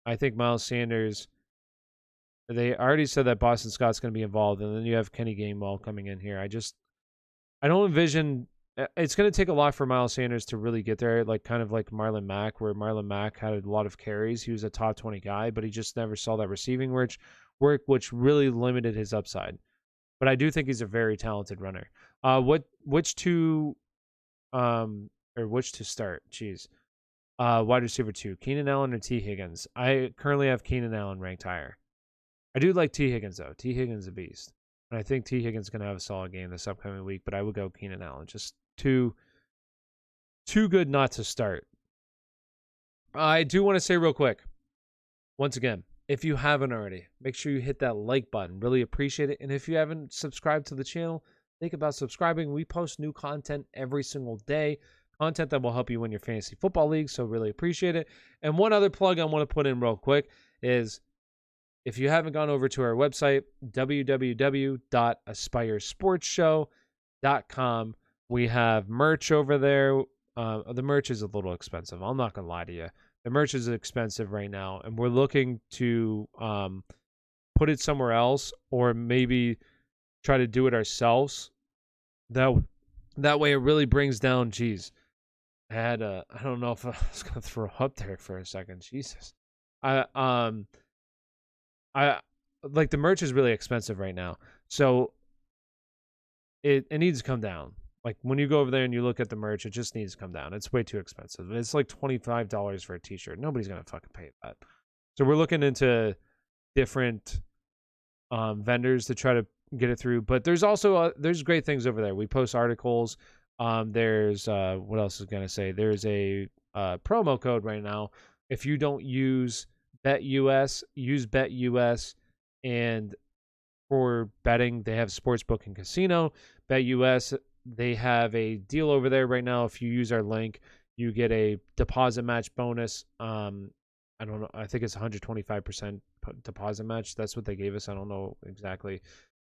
I think Miles Sanders, they already said that Boston Scott's going to be involved, and then you have Kenny Gainwell coming in here. I don't envision, it's going to take a lot for Miles Sanders to really get there, like kind of like Marlon Mack, where Marlon Mack had a lot of carries. He was a top 20 guy, but he just never saw that receiving work, work, which really limited his upside. But I do think he's a very talented runner. Which to start? Jeez. Wide receiver 2, Keenan Allen or T. Higgins? I currently have Keenan Allen ranked higher. I do like T. Higgins, though. T. Higgins is a beast. And I think T. Higgins is going to have a solid game this upcoming week, but I would go Keenan Allen. Just too good not to start. I do want to say real quick, once again, if you haven't already, make sure you hit that like button. Really appreciate it. And if you haven't subscribed to the channel, think about subscribing. We post new content every single day. Content that will help you win your fantasy football league, so really appreciate it. And one other plug I want to put in real quick is if you haven't gone over to our website, www.aspiresportshow.com, we have merch over there. The merch is a little expensive. I'm not going to lie to you. The merch is expensive right now, and we're looking to put it somewhere else or maybe try to do it ourselves. That way it really brings down, I don't know if I was going to throw up there for a second. Jesus. I like the merch is really expensive right now. So it needs to come down. Like when you go over there and you look at the merch, it just needs to come down. It's way too expensive. It's like $25 for a t-shirt. Nobody's going to fucking pay that. So we're looking into different vendors to try to get it through. But there's also there's great things over there. We post articles. There's what else is going to say? There's a promo code right now. If you don't use BetUS, use BetUS, and for betting, they have sportsbook and casino. BetUS, they have a deal over there right now. If you use our link, you get a deposit match bonus. I don't know. I think it's 125% deposit match. That's what they gave us. I don't know exactly.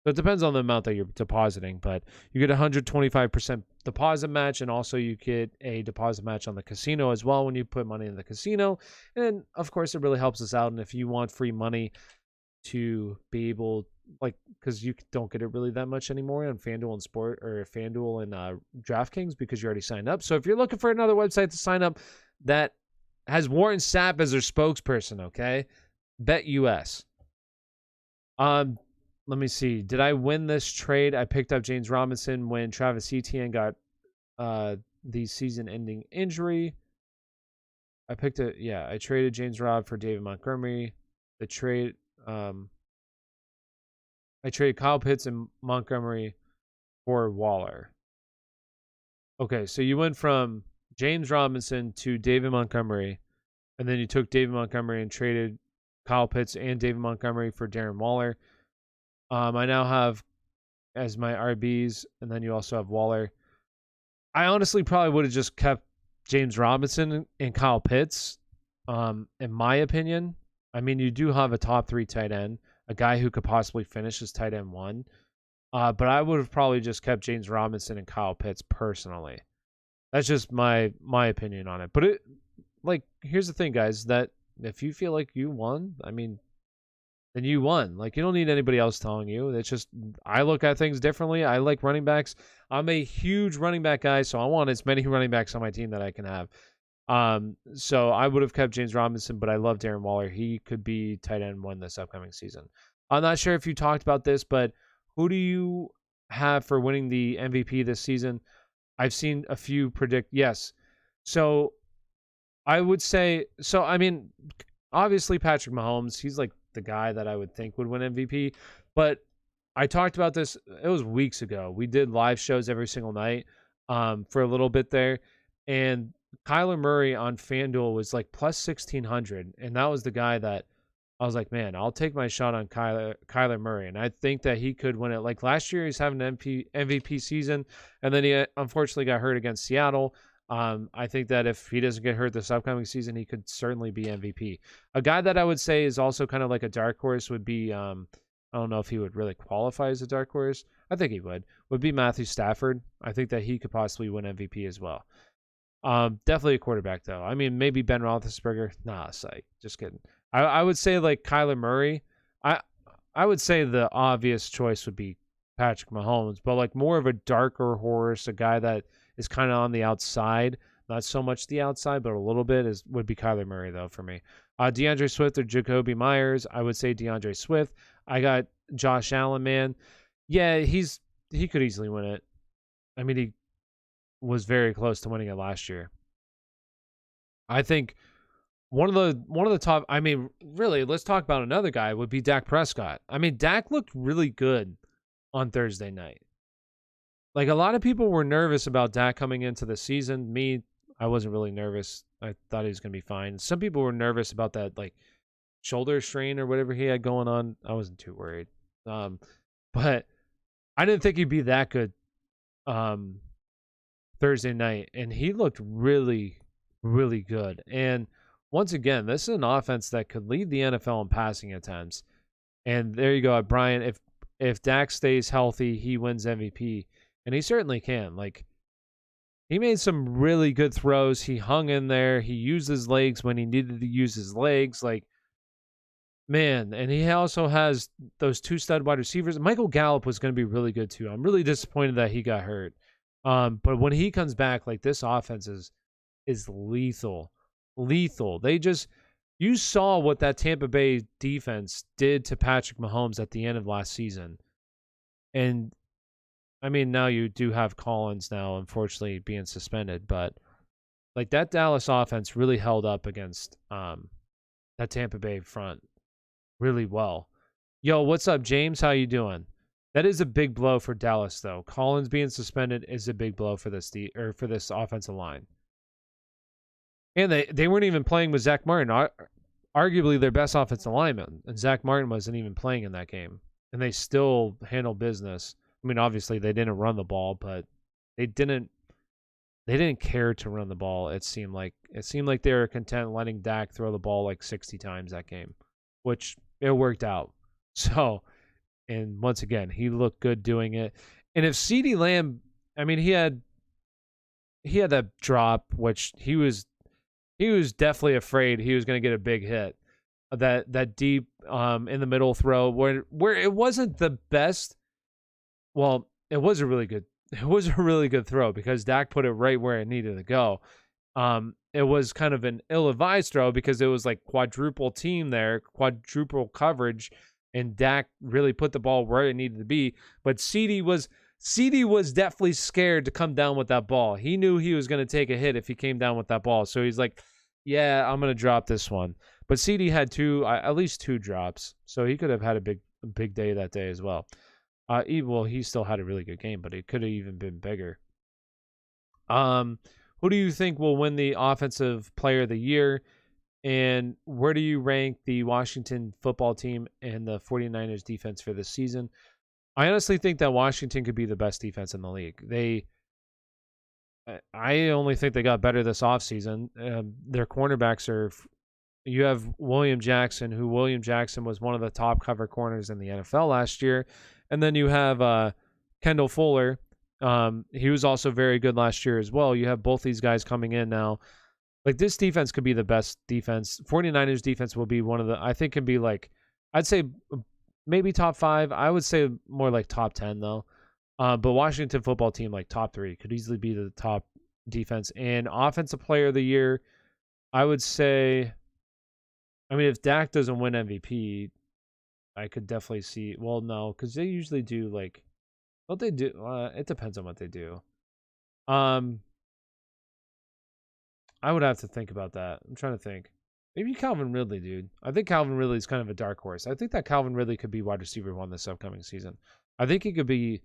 So it depends on the amount that you're depositing, but you get 125% deposit match, and also you get a deposit match on the casino as well when you put money in the casino. And of course, it really helps us out. And if you want free money to be able, because you don't get it really that much anymore on FanDuel and FanDuel and DraftKings because you already signed up. So if you're looking for another website to sign up that has Warren Sapp as their spokesperson, okay, BetUS. Let me see. Did I win this trade? I picked up James Robinson when Travis Etienne got the season-ending injury. I traded James Robb for David Montgomery. I traded Kyle Pitts and Montgomery for Waller. Okay, so you went from James Robinson to David Montgomery, and then you took David Montgomery and traded Kyle Pitts and David Montgomery for Darren Waller. I now have as my RBs, and then you also have Waller. I honestly probably would have just kept James Robinson and Kyle Pitts, in my opinion. I mean, you do have a top 3 tight end, a guy who could possibly finish as tight end 1. But I would have probably just kept James Robinson and Kyle Pitts personally. That's just my opinion on it. But here's the thing, guys, that if you feel like you won, I mean, then you won. You don't need anybody else telling you. It's just, I look at things differently. I like running backs. I'm a huge running back guy, so I want as many running backs on my team that I can have. So I would have kept James Robinson, but I love Darren Waller. He could be tight end 1 this upcoming season. I'm not sure if you talked about this, but who do you have for winning the MVP this season? I've seen a few predict. Yes. So I would say, obviously Patrick Mahomes, he's like the guy that I would think would win MVP, but I talked about this, it was weeks ago. We did live shows every single night for a little bit there, and Kyler Murray on FanDuel was like plus 1,600, and that was the guy that I was like, man, I'll take my shot on Kyler Murray, and I think that he could win it. Like last year, he's having an MVP season, and then he unfortunately got hurt against Seattle. I think that if he doesn't get hurt this upcoming season, he could certainly be MVP. A guy that I would say is also kind of like a dark horse would be, I don't know if he would really qualify as a dark horse. I think he would be Matthew Stafford. I think that he could possibly win MVP as well. Definitely a quarterback though. I mean, maybe Ben Roethlisberger. Nah, psych. Just kidding. I would say like Kyler Murray. I would say the obvious choice would be Patrick Mahomes, but like more of a darker horse, a guy that is kind of on the outside, not so much the outside, but a little bit would be Kyler Murray though for me. DeAndre Swift or Jacoby Myers. I would say DeAndre Swift. I got Josh Allen, man. Yeah, he could easily win it. I mean, he was very close to winning it last year. I think one of the top, I mean, really, let's talk about another guy would be Dak Prescott. I mean, Dak looked really good on Thursday night. Like, a lot of people were nervous about Dak coming into the season. Me, I wasn't really nervous. I thought he was going to be fine. Some people were nervous about that, like, shoulder strain or whatever he had going on. I wasn't too worried. But I didn't think he'd be that good Thursday night. And he looked really, really good. And once again, this is an offense that could lead the NFL in passing attempts. And there you go, Brian. If Dak stays healthy, he wins MVP. And he certainly can. Like, he made some really good throws. He hung in there. He used his legs when he needed to use his legs. Like, man, and he also has those two stud wide receivers. Michael Gallup was going to be really good too. I'm really disappointed that he got hurt. But when he comes back, like, this offense is lethal. Lethal. You saw what that Tampa Bay defense did to Patrick Mahomes at the end of last season. And I mean, now you do have Collins now, unfortunately, being suspended, but like, that Dallas offense really held up against that Tampa Bay front really well. Yo, what's up, James? How you doing? That is a big blow for Dallas, though. Collins being suspended is a big blow for this for this offensive line. And they weren't even playing with Zach Martin, arguably their best offensive lineman, and Zach Martin wasn't even playing in that game, and they still handled business. I mean, obviously they didn't run the ball, but they didn't care to run the ball. It seemed like they were content letting Dak throw the ball like 60 times that game, which it worked out. So, and once again, he looked good doing it. And if CeeDee Lamb, I mean, he had that drop, which he was definitely afraid he was going to get a big hit. That deep in the middle throw where it wasn't the best. Well, it was a really good throw because Dak put it right where it needed to go. It was kind of an ill-advised throw because it was like quadruple team there, quadruple coverage, and Dak really put the ball where it needed to be. But CeeDee was definitely scared to come down with that ball. He knew he was going to take a hit if he came down with that ball. So he's like, yeah, I'm going to drop this one. But CeeDee had at least two drops. So he could have had a big day that day as well. He still had a really good game, but it could have even been bigger. Who do you think will win the Offensive Player of the Year? And where do you rank the Washington football team and the 49ers defense for this season? I honestly think that Washington could be the best defense in the league. I only think they got better this offseason. Their cornerbacks you have William Jackson, who William Jackson was one of the top cover corners in the NFL last year. And then you have Kendall Fuller. He was also very good last year as well. You have both these guys coming in now. Like, this defense could be the best defense. 49ers defense will be one of I think can be like, I'd say maybe top 5. I would say more like top 10 though. But Washington football team, like top 3, could easily be the top defense. And Offensive Player of the Year, I would say, I mean, if Dak doesn't win MVP, I could definitely see. Well, no, because they usually do like what they do. It depends on what they do. I would have to think about that. I'm trying to think. Maybe Calvin Ridley, dude. I think Calvin Ridley is kind of a dark horse. I think that Calvin Ridley could be wide receiver 1 this upcoming season. I think he could be.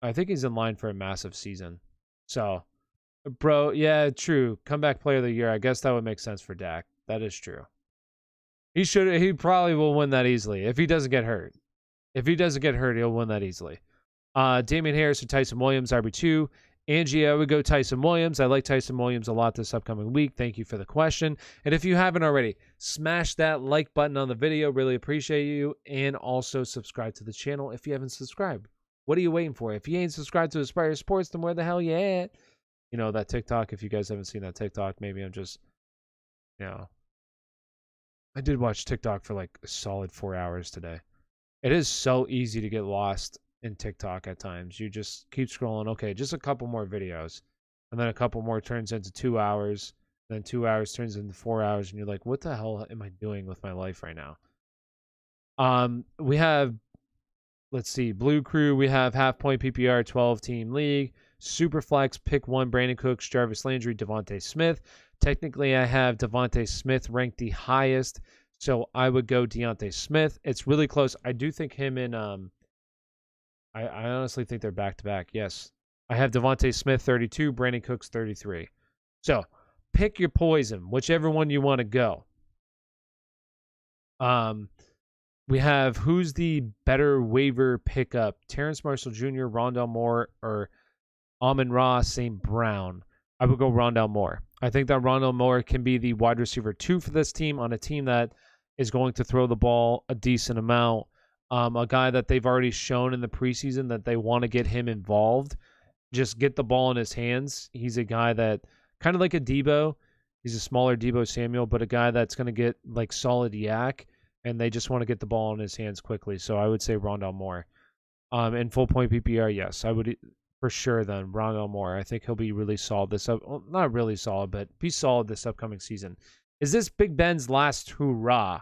I think he's in line for a massive season. So, bro, yeah, true. Comeback Player of the Year. I guess that would make sense for Dak. That is true. He probably will win that easily if he doesn't get hurt. If he doesn't get hurt, he'll win that easily. Damian Harris or Tyson Williams, RB2. Angie, I would go Tyson Williams. I like Tyson Williams a lot this upcoming week. Thank you for the question. And if you haven't already, smash that like button on the video. Really appreciate you. And also subscribe to the channel if you haven't subscribed. What are you waiting for? If you ain't subscribed to Aspire Sports, then where the hell you at? You know, that TikTok, if you guys haven't seen that TikTok, maybe I'm just, I did watch TikTok for like a solid 4 hours today. It is so easy to get lost in TikTok at times. You just keep scrolling. Okay, just a couple more videos. And then a couple more turns into 2 hours. Then 2 hours turns into 4 hours. And you're like, what the hell am I doing with my life right now? We have, let's see, Blue Crew. We have half point PPR 12-team league. Superflex, pick one, Brandon Cooks, Jarvis Landry, Devontae Smith. Technically, I have Devontae Smith ranked the highest, so I would go Deontay Smith. It's really close. I do think him and I honestly think they're back to back. Yes, I have Devontae Smith 32, Brandon Cooks 33. So pick your poison, whichever one you want to go. We have who's the better waiver pickup? Terrence Marshall Jr., Rondell Moore, or Amon-Ra St. Brown? I would go Rondell Moore. I think that Rondell Moore can be the wide receiver 2 for this team on a team that is going to throw the ball a decent amount. A guy that they've already shown in the preseason that they want to get him involved. Just get the ball in his hands. He's a guy that, kind of like a Debo, he's a smaller Debo Samuel, but a guy that's going to get like solid yak, and they just want to get the ball in his hands quickly. So I would say Rondell Moore. In full point PPR, yes, I would for sure then Rondell Moore. I think he'll be really solid not really solid, but be solid this upcoming season. Is this Big Ben's last hurrah?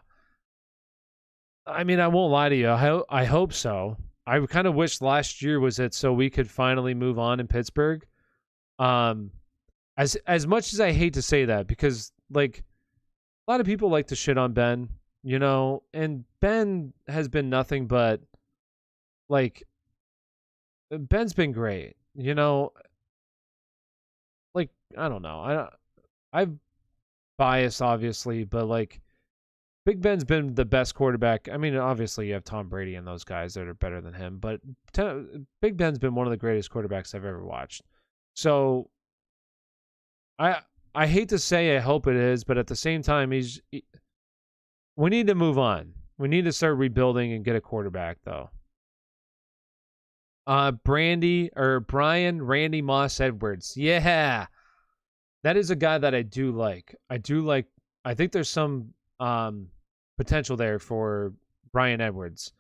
I mean, I won't lie to you. I hope so. I kind of wish last year was it so we could finally move on in Pittsburgh. As much as I hate to say that, because like a lot of people like to shit on Ben, you know, and Ben has been nothing but like Ben's been great, you know. Like I don't know. I'm biased obviously, but like Big Ben's been the best quarterback. I mean, obviously you have Tom Brady and those guys that are better than him, but Big Ben's been one of the greatest quarterbacks I've ever watched. So I hate to say I hope it is, but at the same time we need to move on. We need to start rebuilding and get a quarterback though. Brian Randy Moss Edwards. Yeah. That is a guy that I do like. I think there's some potential there for Brian Edwards.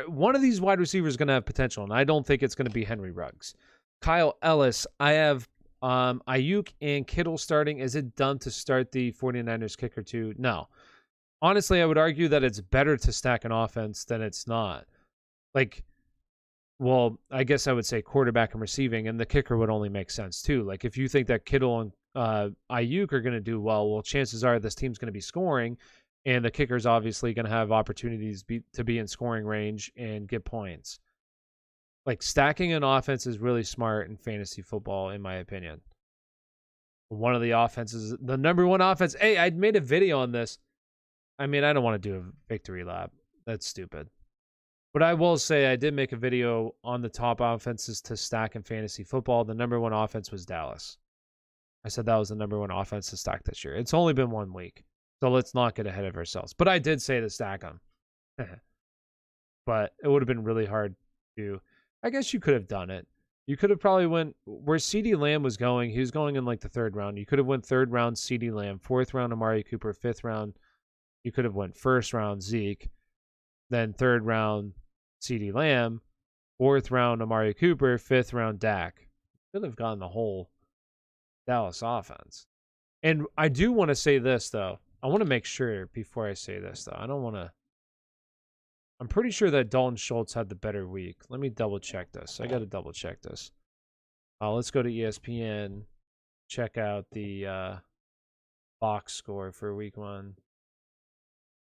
One of these wide receivers is going to have potential, and I don't think it's going to be Henry Ruggs. Kyle Ellis, I have Ayuk and Kittle starting. Is it done to start the 49ers kicker too? No. Honestly, I would argue that it's better to stack an offense than it's not. Like, well, I guess I would say quarterback and receiving, and the kicker would only make sense too. Like, if you think that Kittle and Ayuk are going to do well, chances are this team's going to be scoring, and the kicker's obviously going to have opportunities to be in scoring range and get points. Like, stacking an offense is really smart in fantasy football, in my opinion. One of the offenses, the number one offense. Hey, I made a video on this. I mean, I don't want to do a victory lap. That's stupid. But I will say I did make a video on the top offenses to stack in fantasy football. The number one offense was Dallas. I said that was the number one offense to stack this year. It's only been 1 week, so let's not get ahead of ourselves. But I did say to stack them. But it would have been really hard to. I guess you could have done it. You could have probably went where CeeDee Lamb was going. He was going in like the 3rd round. You could have went 3rd round CeeDee Lamb, 4th round Amari Cooper, 5th round. You could have went 1st round Zeke, then 3rd round CeeDee Lamb, 4th round Amari Cooper, 5th round Dak. Could have gotten the whole Dallas offense. And I do want to say this, though. I want to make sure before I say this, though. I don't want to. I'm pretty sure that Dalton Schultz had the better week. Let me double check this. I got to double check this. Let's go to ESPN. Check out the box score for week 1.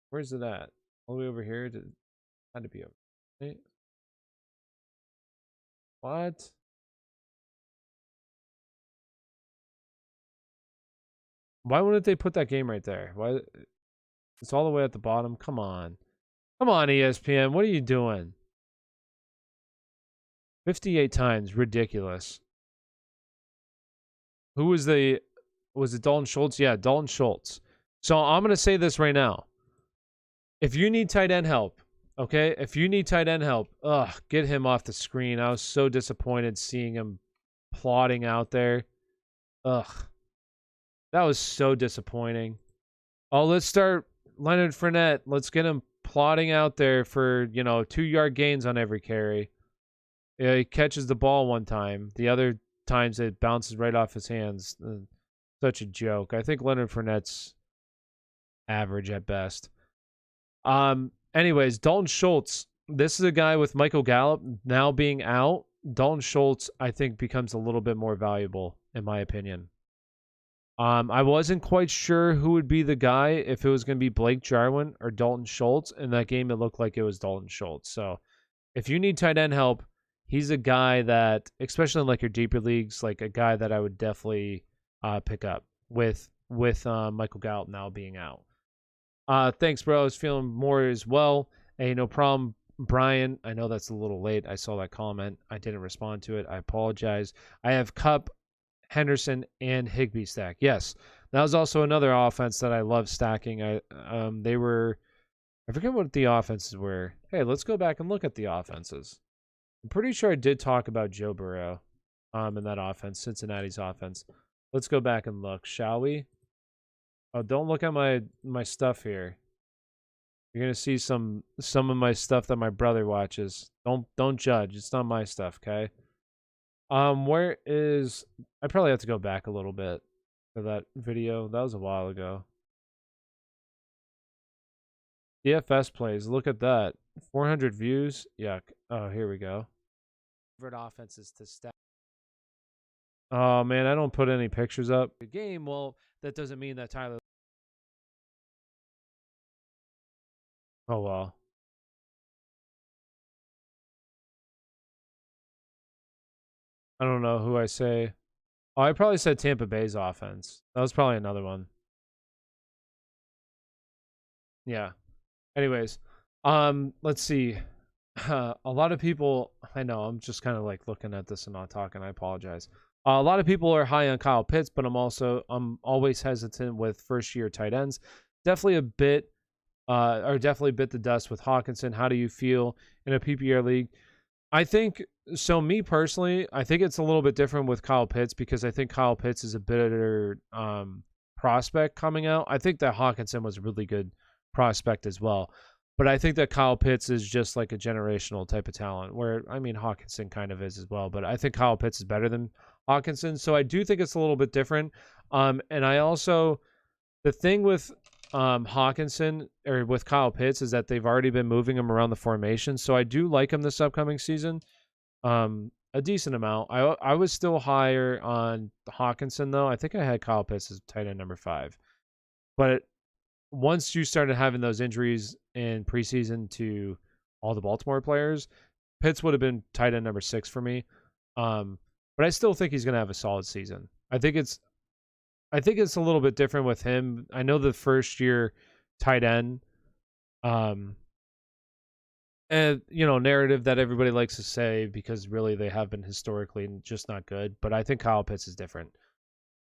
Where's it at? All the way over here? Had to be over. Right? What? Why wouldn't they put that game right there? Why? It's all the way at the bottom. Come on. Come on, ESPN. What are you doing? 58 times. Ridiculous. Who was it Dalton Schultz? Yeah, Dalton Schultz. So I'm going to say this right now. If you need tight end help, okay? If you need tight end help, get him off the screen. I was so disappointed seeing him plodding out there. That was so disappointing. Oh, let's start Leonard Fournette. Let's get him plodding out there for, 2-yard gains on every carry. Yeah, he catches the ball one time. The other times it bounces right off his hands. Such a joke. I think Leonard Fournette's average at best. Anyways, Dalton Schultz. This is a guy with Michael Gallup now being out. Dalton Schultz, I think, becomes a little bit more valuable, in my opinion. I wasn't quite sure who would be the guy, if it was going to be Blake Jarwin or Dalton Schultz. In that game, it looked like it was Dalton Schultz. So if you need tight end help, he's a guy that, especially in like your deeper leagues, like a guy that I would definitely pick up with Michael Gallup now being out. Thanks, bro. I was feeling more as well. Hey, no problem, Brian. I know that's a little late. I saw that comment. I didn't respond to it. I apologize. I have Cup, Henderson, and Higbee stack. Yes, that was also another offense that I love stacking. I forget what the offenses were. Hey, let's go back and look at the offenses. I'm pretty sure I did talk about Joe Burrow in that offense, Cincinnati's offense. Let's go back and look, shall we? Oh, don't look at my stuff here. You're gonna see some of my stuff that my brother watches. Don't judge. It's not my stuff, okay? Where is... I probably have to go back a little bit for that video. That was a while ago. DFS plays. Look at that. 400 views. Yuck. Oh, here we go. Favorite offenses to stack. Oh, man, I don't put any pictures up. The game, well, that doesn't mean that Tyler... Oh, well. I don't know who I say. Oh, I probably said Tampa Bay's offense. That was probably another one. Yeah. Anyways, let's see. A lot of people, I know, I'm just kind of like looking at this and not talking. I apologize. A lot of people are high on Kyle Pitts, but I'm always hesitant with first year tight ends. Definitely bit the dust with Hawkinson. How do you feel in a PPR league? I think so. Me personally, I think it's a little bit different with Kyle Pitts because I think Kyle Pitts is a better prospect coming out. I think that Hawkinson was a really good prospect as well. But I think that Kyle Pitts is just like a generational type of talent where, I mean, Hawkinson kind of is as well. But I think Kyle Pitts is better than Hawkinson. So I do think it's a little bit different. And I also, the thing with Hawkinson or with Kyle Pitts is that they've already been moving him around the formation. So I do like him this upcoming season. A decent amount. I was still higher on Hawkinson, though. I think I had Kyle Pitts as tight end number 5. But once you started having those injuries in preseason to all the Baltimore players, Pitts would have been tight end number 6 for me. But I still think he's going to have a solid season. I think it's a little bit different with him. I know the first year tight end, and narrative that everybody likes to say because really they have been historically just not good. But I think Kyle Pitts is different.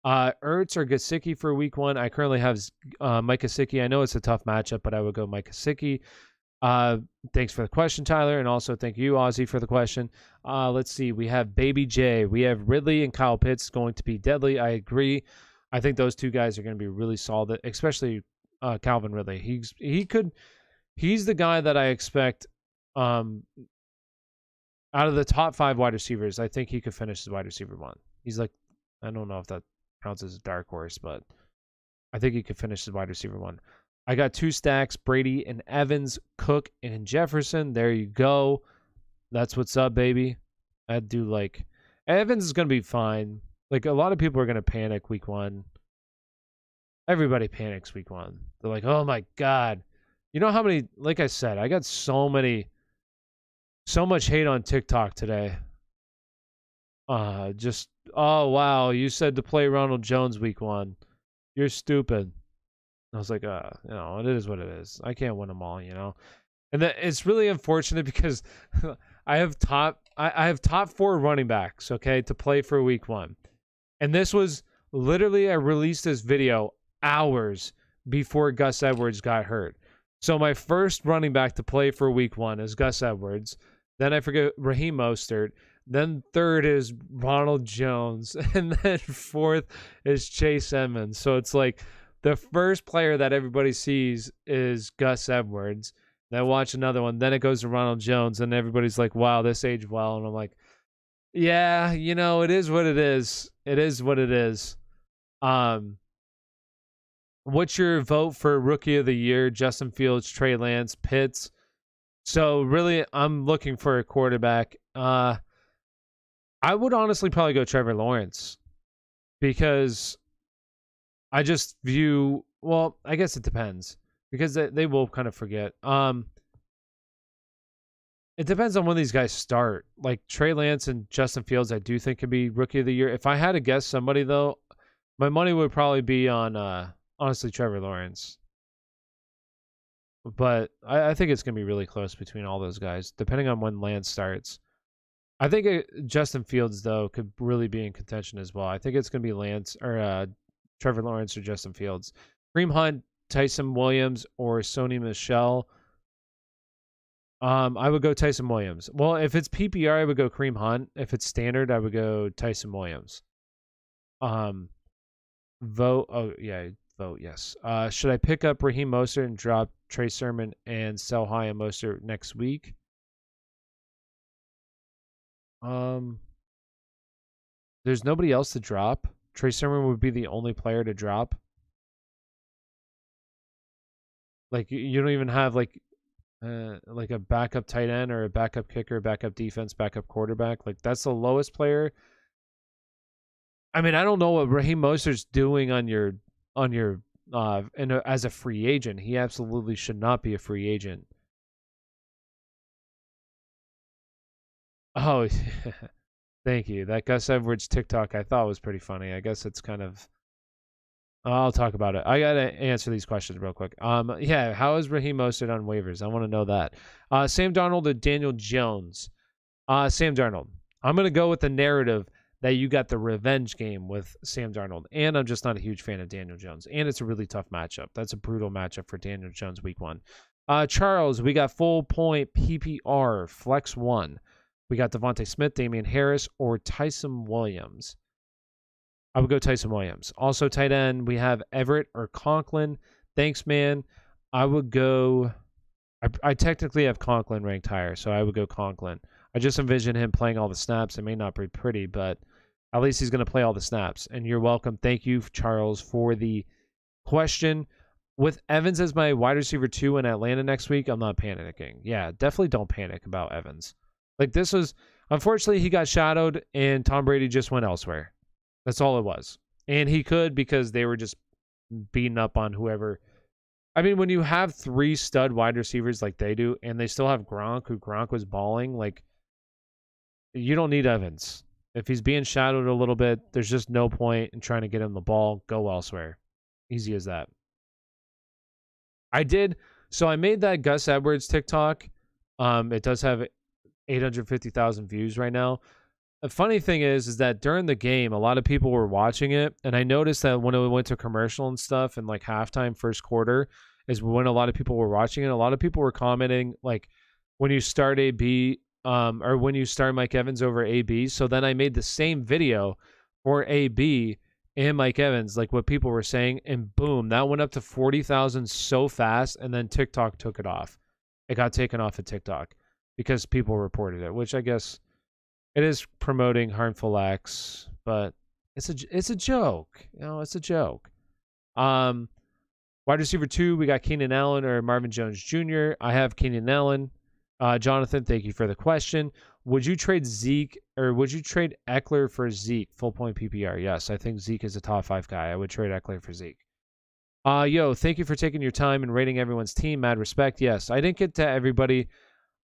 Ertz or Gesicki for week 1. I currently have Mike Gesicki. I know it's a tough matchup, but I would go Mike Gesicki. Thanks for the question, Tyler, and also thank you, Ozzy, for the question. Let's see. We have Baby J. We have Ridley and Kyle Pitts going to be deadly. I agree. I think those two guys are going to be really solid, especially Calvin Ridley. He's the guy that I expect out of the top 5 wide receivers. I think he could finish as wide receiver 1. He's like, I don't know if that counts as a dark horse, but I think he could finish as wide receiver 1. I got 2 stacks, Brady and Evans, Cook and Jefferson. There you go. That's what's up, baby. I do like Evans is going to be fine. Like, a lot of people are going to panic week 1. Everybody panics week 1. They're like, oh my God. You know how many, like I said, I got so much hate on TikTok today. Oh wow, you said to play Ronald Jones week 1. You're stupid. I was like, it is what it is. I can't win them all, And that it's really unfortunate because I have top 4 running backs, okay, to play for week 1. And this was literally, I released this video hours before Gus Edwards got hurt. So my first running back to play for week 1 is Gus Edwards. Then I forget Raheem Mostert. Then 3rd is Ronald Jones. And then 4th is Chase Edmonds. So it's like the first player that everybody sees is Gus Edwards. Then watch another one. Then it goes to Ronald Jones. And everybody's like, wow, this aged well. And I'm like, yeah, it is what it is. It is what it is. What's your vote for Rookie of the Year? Justin Fields, Trey Lance, Pitts. So really, I'm looking for a quarterback. I would honestly probably go Trevor Lawrence because I just view. Well, I guess it depends because they will kind of forget. It depends on when these guys start. Like Trey Lance and Justin Fields, I do think could be Rookie of the Year. If I had to guess somebody though, my money would probably be on honestly Trevor Lawrence. But I think it's gonna be really close between all those guys, depending on when Lance starts. I think Justin Fields though could really be in contention as well. I think it's gonna be Lance or Trevor Lawrence or Justin Fields. Kareem Hunt, Tyson Williams, or Sony Michel. I would go Tyson Williams. Well, if it's PPR, I would go Kareem Hunt. If it's standard, I would go Tyson Williams. Vote. Oh yeah, vote yes. Should I pick up Raheem Mostert and drop Trey Sermon and sell high on Mostert next week? There's nobody else to drop. Trey Sermon would be the only player to drop. Like you don't even have like a backup tight end or a backup kicker, backup defense, backup quarterback. Like that's the lowest player. I mean, I don't know what Raheem Mostert's doing on your as a free agent. He absolutely should not be a free agent. Oh, thank you. That Gus Edwards TikTok I thought was pretty funny. I guess it's kind of. I'll talk about it. I gotta answer these questions real quick. Yeah, how is Raheem Mostert on waivers? I want to know that. Sam Darnold or Daniel Jones? Sam Darnold. I'm gonna go with the narrative that you got the revenge game with Sam Darnold, and I'm just not a huge fan of Daniel Jones, and it's a really tough matchup. That's a brutal matchup for Daniel Jones week 1. Charles, we got full point PPR flex 1. We got Devontae Smith, Damian Harris, or Tyson Williams. I would go Tyson Williams. Also, tight end, we have Everett or Conklin. Thanks, man. I would go. I technically have Conklin ranked higher, so I would go Conklin. I just envision him playing all the snaps. It may not be pretty, but at least he's going to play all the snaps. And you're welcome. Thank you, Charles, for the question. With Evans as my wide receiver 2 in Atlanta next week, I'm not panicking. Yeah, definitely don't panic about Evans. Like this was, unfortunately, he got shadowed and Tom Brady just went elsewhere. That's all it was. And he could because they were just beating up on whoever. I mean, when you have 3 stud wide receivers like they do, and they still have Gronk, who Gronk was balling, like, you don't need Evans. If he's being shadowed a little bit, there's just no point in trying to get him the ball. Go elsewhere. Easy as that. So I made that Gus Edwards TikTok. It does have 850,000 views right now. The funny thing is that during the game, a lot of people were watching it, and I noticed that when it went to commercial and stuff, and like halftime, first quarter, is when a lot of people were watching it. A lot of people were commenting like, when you start AB, or when you start Mike Evans over AB. So then I made the same video for AB and Mike Evans, like what people were saying, and boom, that went up to 40,000 so fast, and then TikTok took it off. It got taken off of TikTok because people reported it, which I guess. It is promoting harmful acts, but it's a joke. You know, it's a joke. Wide receiver 2, we got Keenan Allen or Marvin Jones Jr. I have Keenan Allen. Jonathan, thank you for the question. Would you trade Zeke or would you trade Eckler for Zeke? Full point PPR. Yes, I think Zeke is a top 5 guy. I would trade Eckler for Zeke. Thank you for taking your time and rating everyone's team. Mad respect. Yes, I didn't get to everybody.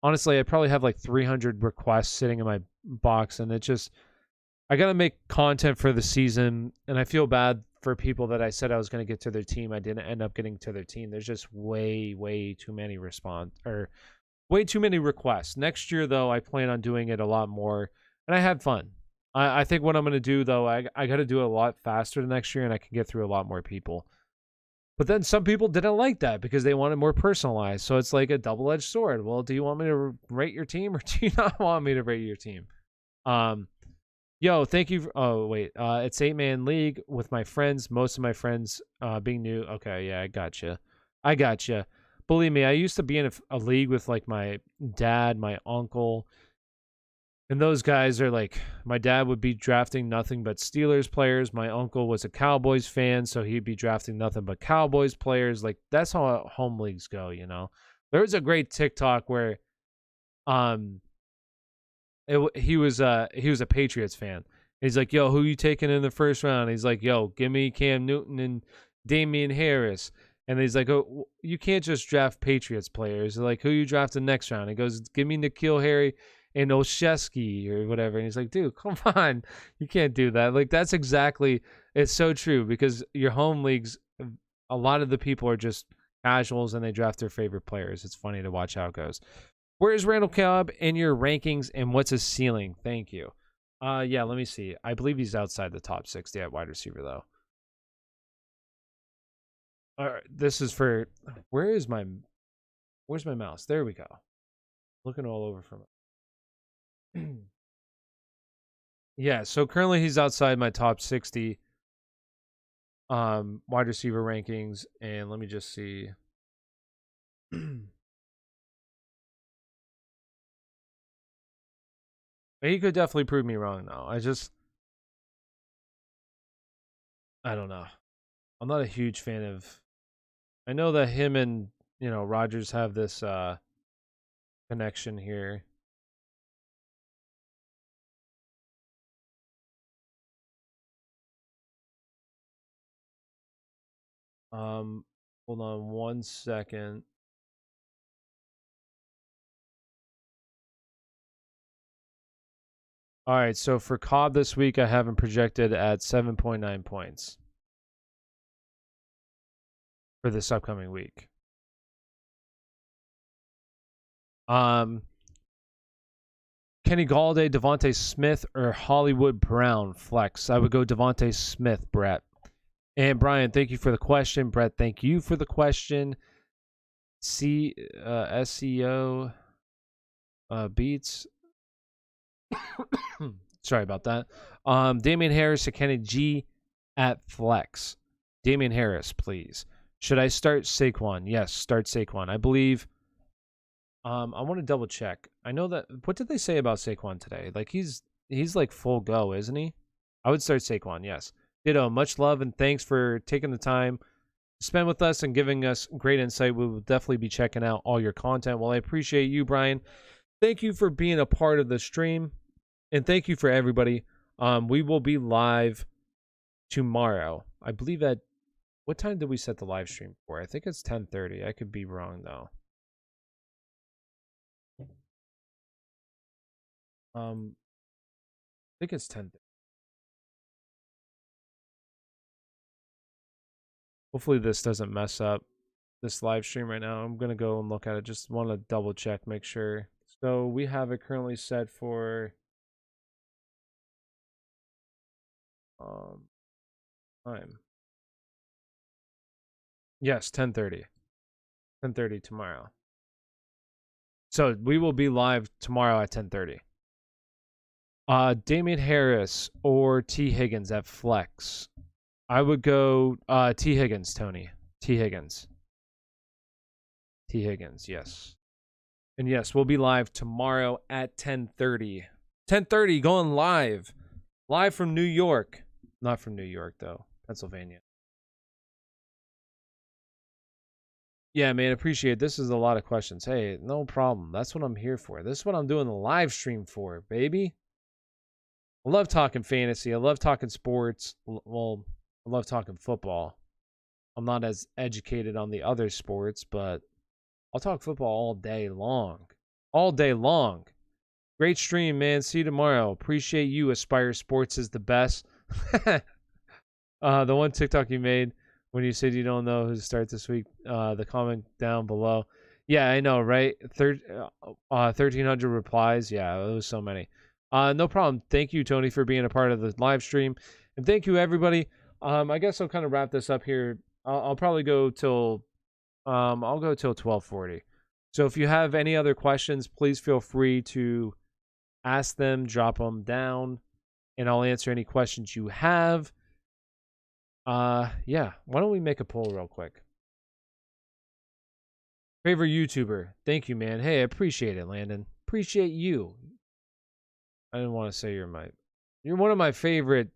Honestly, I probably have like 300 requests sitting in my box, and I got to make content for the season, and I feel bad for people that I said I was going to get to their team. I didn't end up getting to their team. There's just way too many way too many requests. Next year, though, I plan on doing it a lot more, and I had fun. I think what I'm going to do, though, I got to do it a lot faster next year, and I can get through a lot more people. But then some people didn't like that because they wanted more personalized. So it's like a double-edged sword. Well, do you want me to rate your team or do you not want me to rate your team? Thank you. It's 8-man league with my friends. Most of my friends being new. Okay, yeah, I gotcha. Believe me, I used to be in a league with like my dad, my uncle, And those guys are like, my dad would be drafting nothing but Steelers players. My uncle was a Cowboys fan, so he'd be drafting nothing but Cowboys players. Like, that's how home leagues go, you know? There was a great TikTok where um he was a Patriots fan. He's like, yo, who you taking in the first round? He's like, yo, give me Cam Newton and Damian Harris. And he's like, oh, you can't just draft Patriots players. They're like, who you drafting next round? He goes, give me N'Keal Harry and Olszewski or whatever. And he's like, dude, come on. You can't do that. Like, that's exactly, it's so true because your home leagues, a lot of the people are just casuals and they draft their favorite players. It's funny to watch how it goes. Where is Randall Cobb in your rankings and what's his ceiling? Thank you. Yeah, let me see. I believe he's outside the top 60 at wide receiver, though. All right, this is for, where's my mouse? There we go. Looking all over from it. Yeah, so currently he's outside my top 60 wide receiver rankings, and let me just see. He could definitely prove me wrong, though. I don't know. I'm not a huge fan of. I know that him and Rodgers have this connection here. Hold on 1 second. All right, so for Cobb this week, I have him projected at 7.9 points for this upcoming week. Kenny Galladay, Devontae Smith, or Hollywood Brown flex. I would go Devontae Smith, Brett. And Brian, thank you for the question. Brett, thank you for the question. SEO beats. Sorry about that. Damian Harris to Kenny G at flex. Damian Harris, please. Should I start Saquon? Yes, start Saquon. I believe. I want to double check. I know that. What did they say about Saquon today? Like he's like full go, isn't he? I would start Saquon. Yes. Ditto. Much love and thanks for taking the time to spend with us and giving us great insight. We will definitely be checking out all your content. Well, I appreciate you, Brian. Thank you for being a part of the stream. And thank you for everybody. We will be live tomorrow. I believe at what time did we set the live stream for? I think it's 10:30. I could be wrong though. I think it's 10:30. Hopefully this doesn't mess up this live stream right now. I'm gonna go and look at it. Just want to double check, make sure. So we have it currently set for time. Yes, 10:30. 10:30 tomorrow. So we will be live tomorrow at 10:30. Damian Harris or T. Higgins at flex. I would go T. Higgins, Tony. T. Higgins. T. Higgins, yes. And yes, we'll be live tomorrow at 10:30. 10:30, going live. Live from New York. Not from New York, though. Pennsylvania. Yeah, man, appreciate it. This is a lot of questions. Hey, no problem. That's what I'm here for. This is what I'm doing the live stream for, baby. I love talking fantasy. I love talking sports. Well, I love talking football. I'm not as educated on the other sports, but I'll talk football all day long. All day long. Great stream, man. See you tomorrow. Appreciate you. Aspire Sports is the best. The one TikTok you made when you said you don't know who to start this week, the comment down below. Yeah, I know, right? 1,300 replies. Yeah, it was so many. No problem. Thank you, Tony, for being a part of the live stream. And thank you, everybody. I guess I'll kind of wrap this up here. I'll probably go till I'll go till 12:40. So if you have any other questions, please feel free to ask them, drop them down, and I'll answer any questions you have. Yeah, why don't we make a poll real quick? Favorite YouTuber. Thank you, man. Hey, I appreciate it, Landon. Appreciate you. I didn't want to say you're one of my favorite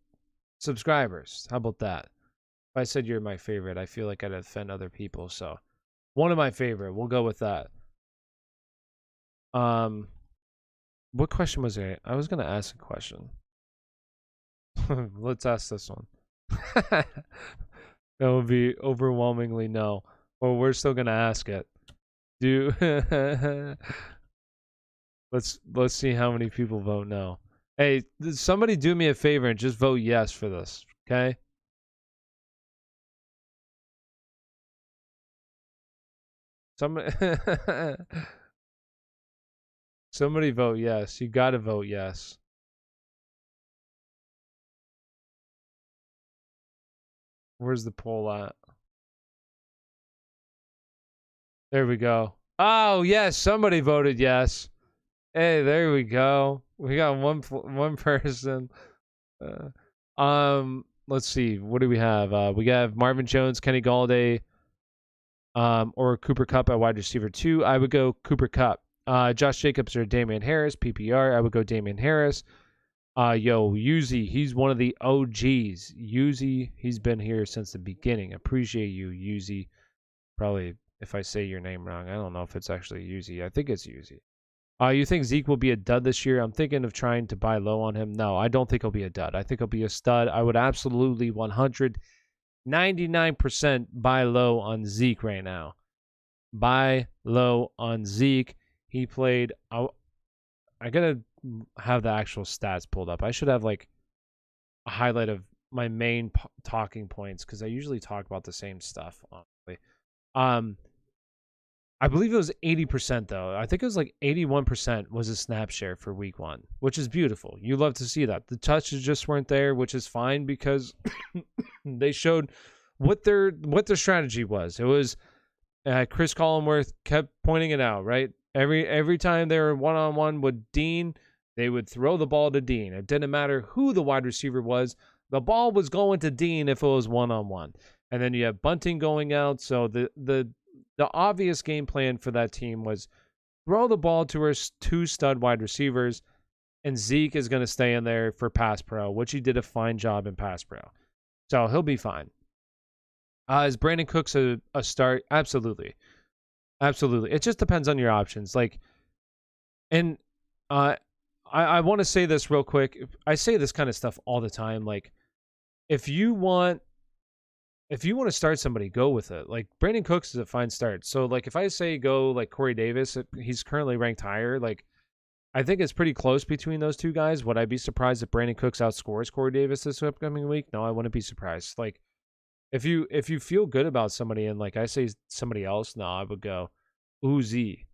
subscribers. How about that? If I said you're my favorite, I feel like I'd offend other people. So, one of my favorite. We'll go with that. What question was there? I was gonna ask a question. Let's ask this one. That would be overwhelmingly no. But we're still gonna ask it. Let's see how many people vote no. Hey, somebody do me a favor and just vote yes for this, okay? Somebody vote yes. You gotta vote yes. Where's the poll at? There we go. Oh, yes, somebody voted yes. Hey, there we go. We got one person. Let's see. What do we have? We got Marvin Jones, Kenny Galladay, or Cooper Kupp at wide receiver 2. I would go Cooper Kupp. Josh Jacobs or Damian Harris, PPR. I would go Damian Harris. Uzi, he's one of the OGs. Uzi, he's been here since the beginning. Appreciate you, Uzi. Probably if I say your name wrong, I don't know if it's actually Uzi. I think it's Uzi. You think Zeke will be a dud this year? I'm thinking of trying to buy low on him. No, I don't think he'll be a dud. I think he'll be a stud. I would absolutely 199% buy low on Zeke right now. Buy low on Zeke. He played. I gotta have the actual stats pulled up. I should have like a highlight of my main talking points because I usually talk about the same stuff. Honestly, I believe it was 80% though. I think it was like 81% was a snap share for week 1, which is beautiful. You love to see that. The touches just weren't there, which is fine because they showed what their strategy was. It was Chris Collinworth kept pointing it out, right? Every time they were one-on-one with Dean, they would throw the ball to Dean. It didn't matter who the wide receiver was. The ball was going to Dean if it was one-on-one. And then you have Bunting going out, so the obvious game plan for that team was throw the ball to our 2 stud wide receivers, and Zeke is going to stay in there for pass pro, which he did a fine job in pass pro. So he'll be fine. Is Brandon Cooks a start? Absolutely. Absolutely. It just depends on your options. Like, and I want to say this real quick. I say this kind of stuff all the time. Like, if you want to start somebody, go with it. Like, Brandon Cooks is a fine start. So, like, if I say go like Corey Davis, he's currently ranked higher. Like, I think it's pretty close between those two guys. Would I be surprised if Brandon Cooks outscores Corey Davis this upcoming week? No, I wouldn't be surprised. Like, if you feel good about somebody and like I say somebody else, no, I would go Uzi.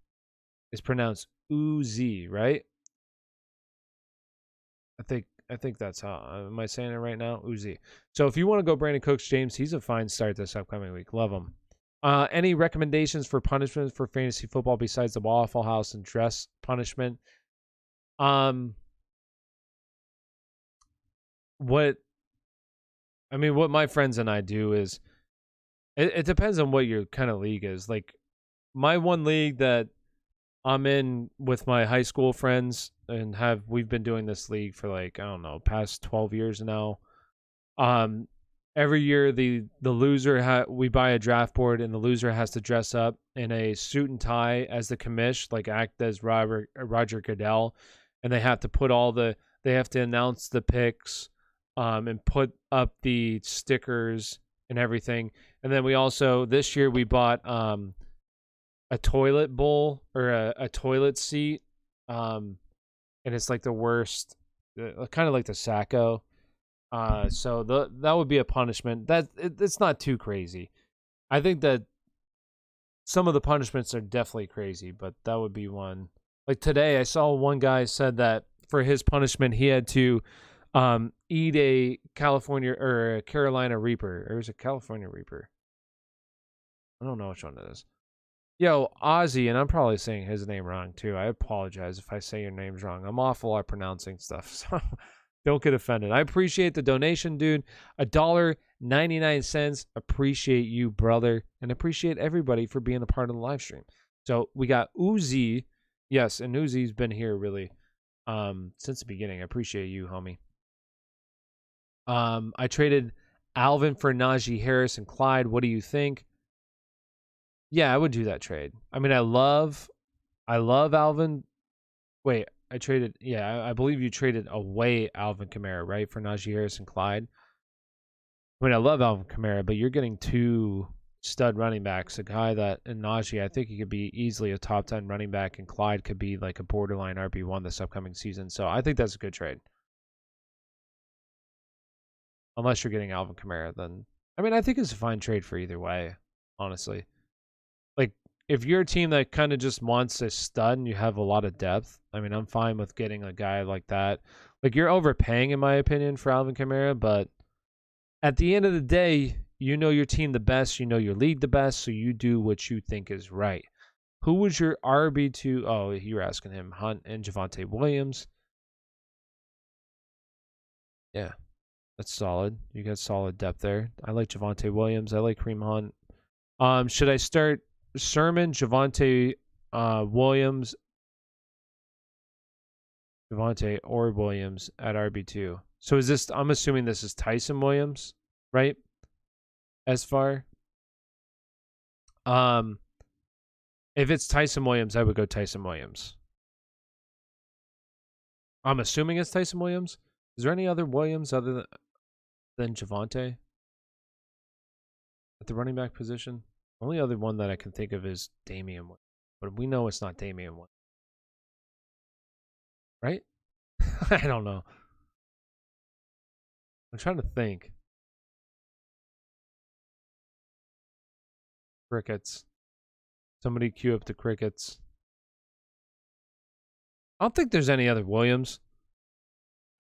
It's pronounced Uzi, right? I think that's how. Am I saying it right now? Uzi. So if you want to go Brandon Cooks, James, he's a fine start this upcoming week. Love him. Any recommendations for punishments for fantasy football besides the Waffle House and dress punishment? What my friends and I do is it depends on what your kind of league is. Like, my one league that I'm in with my high school friends and we've been doing this league for like, I don't know, past 12 years now. Every year the loser we buy a draft board and the loser has to dress up in a suit and tie as the commish, like act as Roger Goodell, and they have to put they have to announce the picks, and put up the stickers and everything. And then we also, this year we bought a toilet bowl or a toilet seat, and it's like the worst, kind of like the Sacco. So that would be a punishment. It's not too crazy. I think that some of the punishments are definitely crazy, but that would be one. Like today, I saw one guy said that for his punishment, he had to eat a California or a Carolina Reaper, or is it California Reaper? I don't know which one it is. Yo, Ozzy, and I'm probably saying his name wrong too. I apologize if I say your name's wrong. I'm awful at pronouncing stuff, so don't get offended. I appreciate the donation, dude. $1.99. Appreciate you, brother, and appreciate everybody for being a part of the live stream. So we got Uzi, yes, and Uzi's been here really. since the beginning. I appreciate you, homie. I traded Alvin for Najee Harris and Clyde. What do you think? Yeah, I would do that trade. I mean, I love Alvin. Wait, I believe you traded away Alvin Kamara, right, for Najee Harris and Clyde. I mean, I love Alvin Kamara, but you're getting two stud running backs. A guy that, in Najee, I think he could be easily a top 10 running back, and Clyde could be like a borderline RB1 this upcoming season. So I think that's a good trade. Unless you're getting Alvin Kamara, then I mean, I think it's a fine trade for either way, honestly. Like, if you're a team that kind of just wants a stud and you have a lot of depth, I mean, I'm fine with getting a guy like that. Like, you're overpaying, in my opinion, for Alvin Kamara, but at the end of the day, you know your team the best, you know your league the best, so you do what you think is right. Who was your RB2? Oh, you were asking him. Hunt and Javonte Williams. Yeah, that's solid. You got solid depth there. I like Javonte Williams. I like Kareem Hunt. Should I start Sermon, Javonte Williams, Javonte or Williams at RB2? So is this, I'm assuming this is Tyson Williams, right? As far. If it's Tyson Williams, I would go Tyson Williams. I'm assuming it's Tyson Williams. Is there any other Williams other than Javonte at the running back position? Only other one that I can think of is Damian Williams, but we know it's not Damian Williams, right? I don't know. I'm trying to think. Crickets. Somebody queue up the crickets. I don't think there's any other Williams,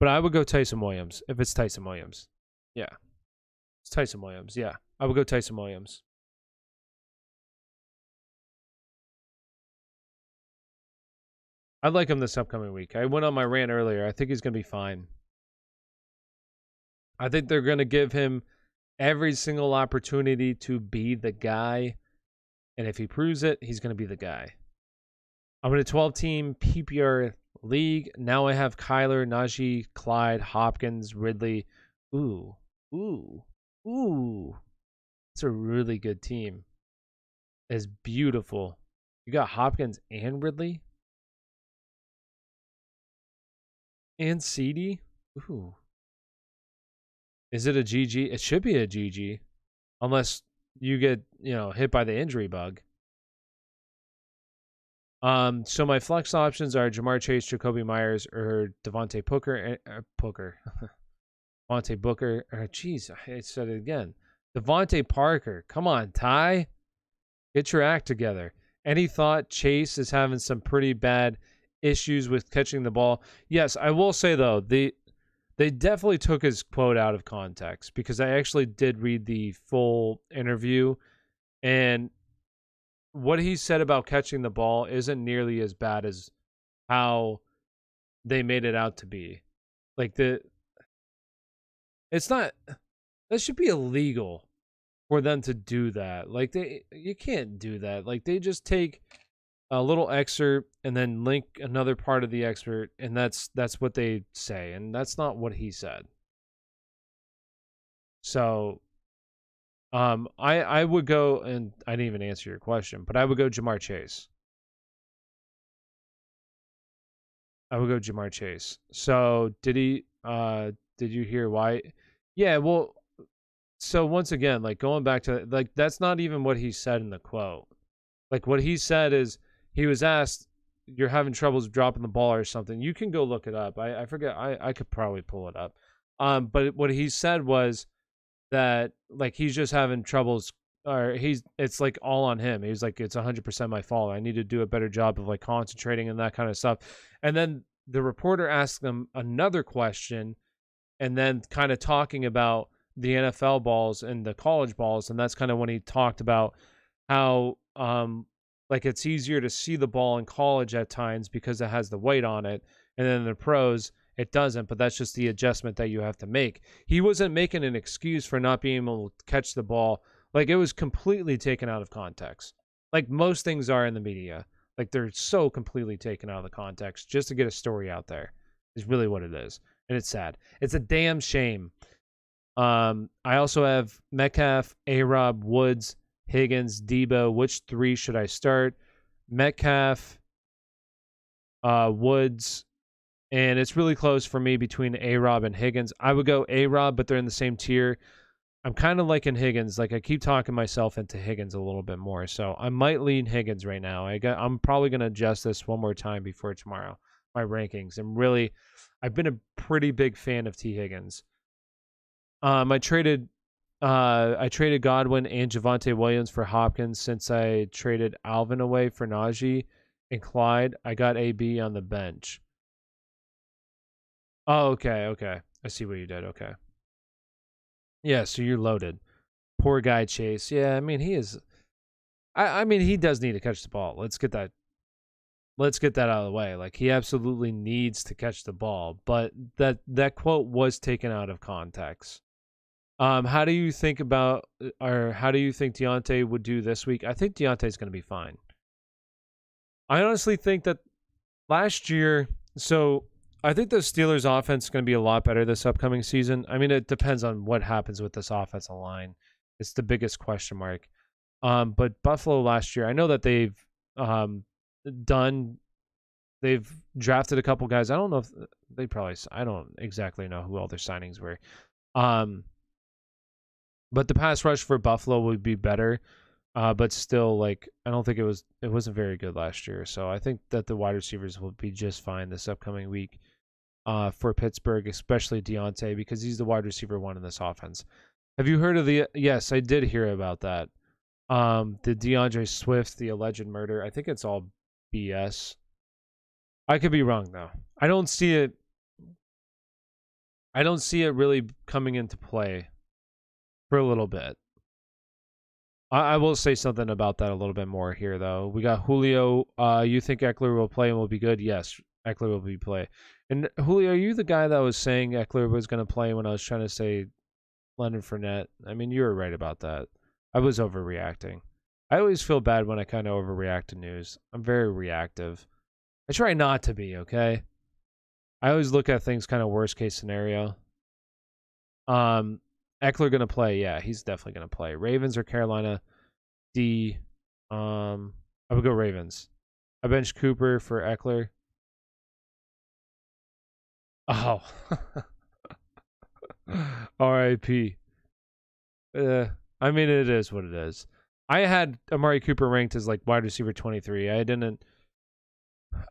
but I would go Tyson Williams if it's Tyson Williams. Yeah. It's Tyson Williams. Yeah. I would go Tyson Williams. I like him this upcoming week. I went on my rant earlier. I think he's going to be fine. I think they're going to give him every single opportunity to be the guy. And if he proves it, he's going to be the guy. I'm in a 12-team PPR league. Now I have Kyler, Najee, Clyde, Hopkins, Ridley. Ooh. It's a really good team. It's beautiful. You got Hopkins and Ridley? And CD? Ooh. Is it a GG? It should be a GG. Unless you get, hit by the injury bug. So my flex options are Jamar Chase, Jacoby Myers, or Devontae Booker. Devontae Booker. Jeez, I said it again. Devontae Parker. Come on, Ty. Get your act together. Any thought Chase is having some pretty bad issues with catching the ball? Yes, I will say, though, they definitely took his quote out of context, because I actually did read the full interview, and what he said about catching the ball isn't nearly as bad as how they made it out to be. Like, it's not, that should be illegal for them to do that. Like, you can't do that. Like, they just take a little excerpt and then link another part of the excerpt, and that's what they say, and that's not what he said. So I would go, and I didn't even answer your question, but I would go Jamar Chase. So did you hear why? Yeah, well, so once again, like, going back to, like, that's not even what he said in the quote. Like, what he said is, he was asked, you're having troubles dropping the ball or something. You can go look it up. I forget. I could probably pull it up. But what he said was that, like, he's just having troubles, or it's like all on him. He's like, it's 100% my fault. I need to do a better job of, like, concentrating and that kind of stuff. And then the reporter asked him another question, and then kind of talking about the NFL balls and the college balls. And that's kind of when he talked about how, like, it's easier to see the ball in college at times because it has the weight on it. And then the pros, it doesn't. But that's just the adjustment that you have to make. He wasn't making an excuse for not being able to catch the ball. Like, it was completely taken out of context. Like most things are in the media. Like, they're so completely taken out of the context just to get a story out there. Is really what it is. And it's sad. It's a damn shame. I also have Metcalf, A-Rob, Woods, Higgins, Debo. Which three should I start? Metcalf, Woods, and it's really close for me between A-Rob and Higgins. I would go A-Rob, but they're in the same tier. I'm kind of liking Higgins. Like, I keep talking myself into Higgins a little bit more, so I might lean Higgins right now. I'm probably going to adjust this one more time before tomorrow, my rankings. And really, I've been a pretty big fan of T. Higgins. I traded Godwin and Javonte Williams for Hopkins since I traded Alvin away for Najee and Clyde. I got AB on the bench. Oh, okay. I see what you did. Okay. Yeah, so you're loaded. Poor guy Chase. Yeah, I mean he is. I mean he does need to catch the ball. Let's get that out of the way. Like, he absolutely needs to catch the ball. But that quote was taken out of context. How do you think Deontay would do this week? I think Deontay's going to be fine. I honestly think that last year, so I think the Steelers' offense is going to be a lot better this upcoming season. I mean, it depends on what happens with this offensive line. It's the biggest question mark. But Buffalo last year, I know that they've drafted a couple guys. I don't know if I don't exactly know who all their signings were. But the pass rush for Buffalo would be better. But still, like, I don't think it wasn't very good last year. So I think that the wide receivers will be just fine this upcoming week for Pittsburgh, especially Deontay, because he's the wide receiver one in this offense. Have you heard of yes, I did hear about that. The DeAndre Swift, the alleged murder. I think it's all BS. I could be wrong, though. I don't see it really coming into play for a little bit. I will say something about that a little bit more here, though. We got Julio. You think Eckler will play and will be good? Yes, Eckler will be play. And Julio, are you the guy that was saying Eckler was going to play when I was trying to say Leonard Fournette? I mean, you were right about that. I was overreacting. I always feel bad when I kind of overreact to news. I'm very reactive. I try not to be, okay? I always look at things kind of worst case scenario. Eckler gonna play? Yeah, he's definitely gonna play. Ravens or Carolina? I would go Ravens. I bench Cooper for Eckler. Oh, R.I.P. I mean, it is what it is. I had Amari Cooper ranked as like wide receiver 23.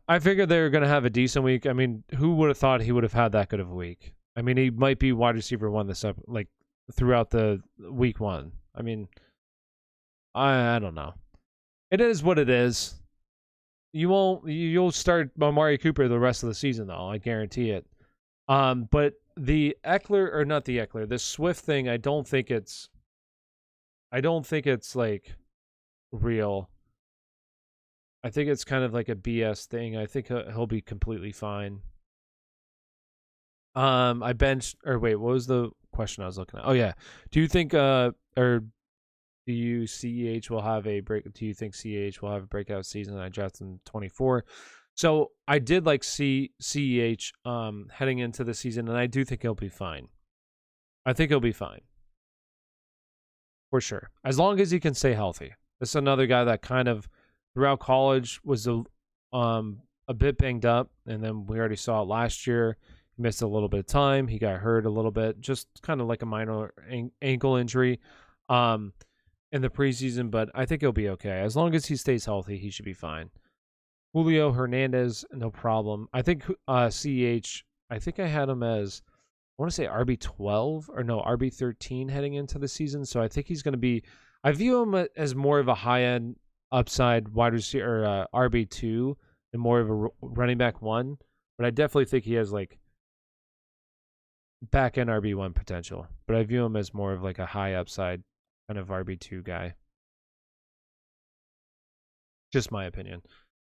I figured they were gonna have a decent week. I mean, who would have thought he would have had that good of a week? I mean, he might be wide receiver one throughout the week one. I mean, I don't know. It is what it is. You'll start Amari Cooper the rest of the season though. I guarantee it. But the Swift thing, I don't think it's like real. I think it's kind of like a BS thing. I think he'll be completely fine. I benched, or wait, what was the question I was looking at? Oh yeah, do you think do you CEH will have a break? Do you think CEH will have a breakout season? I drafted in 24, so I did like CEH heading into the season, and I do think he'll be fine. I think he'll be fine for sure, as long as he can stay healthy. This is another guy that kind of throughout college was a bit banged up, and then we already saw it last year. He missed a little bit of time. He got hurt a little bit, just kind of like a minor ankle injury in the preseason, but I think he'll be okay. As long as he stays healthy, he should be fine. Julio Hernandez, no problem. I think CH, I think I had him as, I want to say RB12 or no, RB13 heading into the season. So I think he's going to be, I view him as more of a high-end upside wide receiver, or RB2 and more of a running back one. But I definitely think he has like back end RB1 potential. But I view him as more of like a high upside kind of RB2 guy. Just my opinion.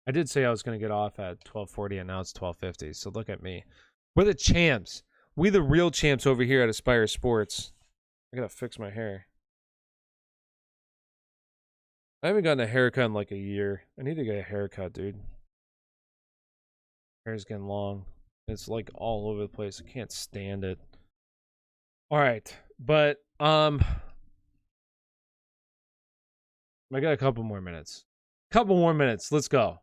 I did say I was going to get off at 12:40 and now it's 12:50. So look at me. We're the champs. We the real champs over here at Aspire Sports. I got to fix my hair. I haven't gotten a haircut in like a year. I need to get a haircut, dude. Hair's getting long. It's like all over the place. I can't stand it. All right, but I got a couple more minutes. Couple more minutes. Let's go.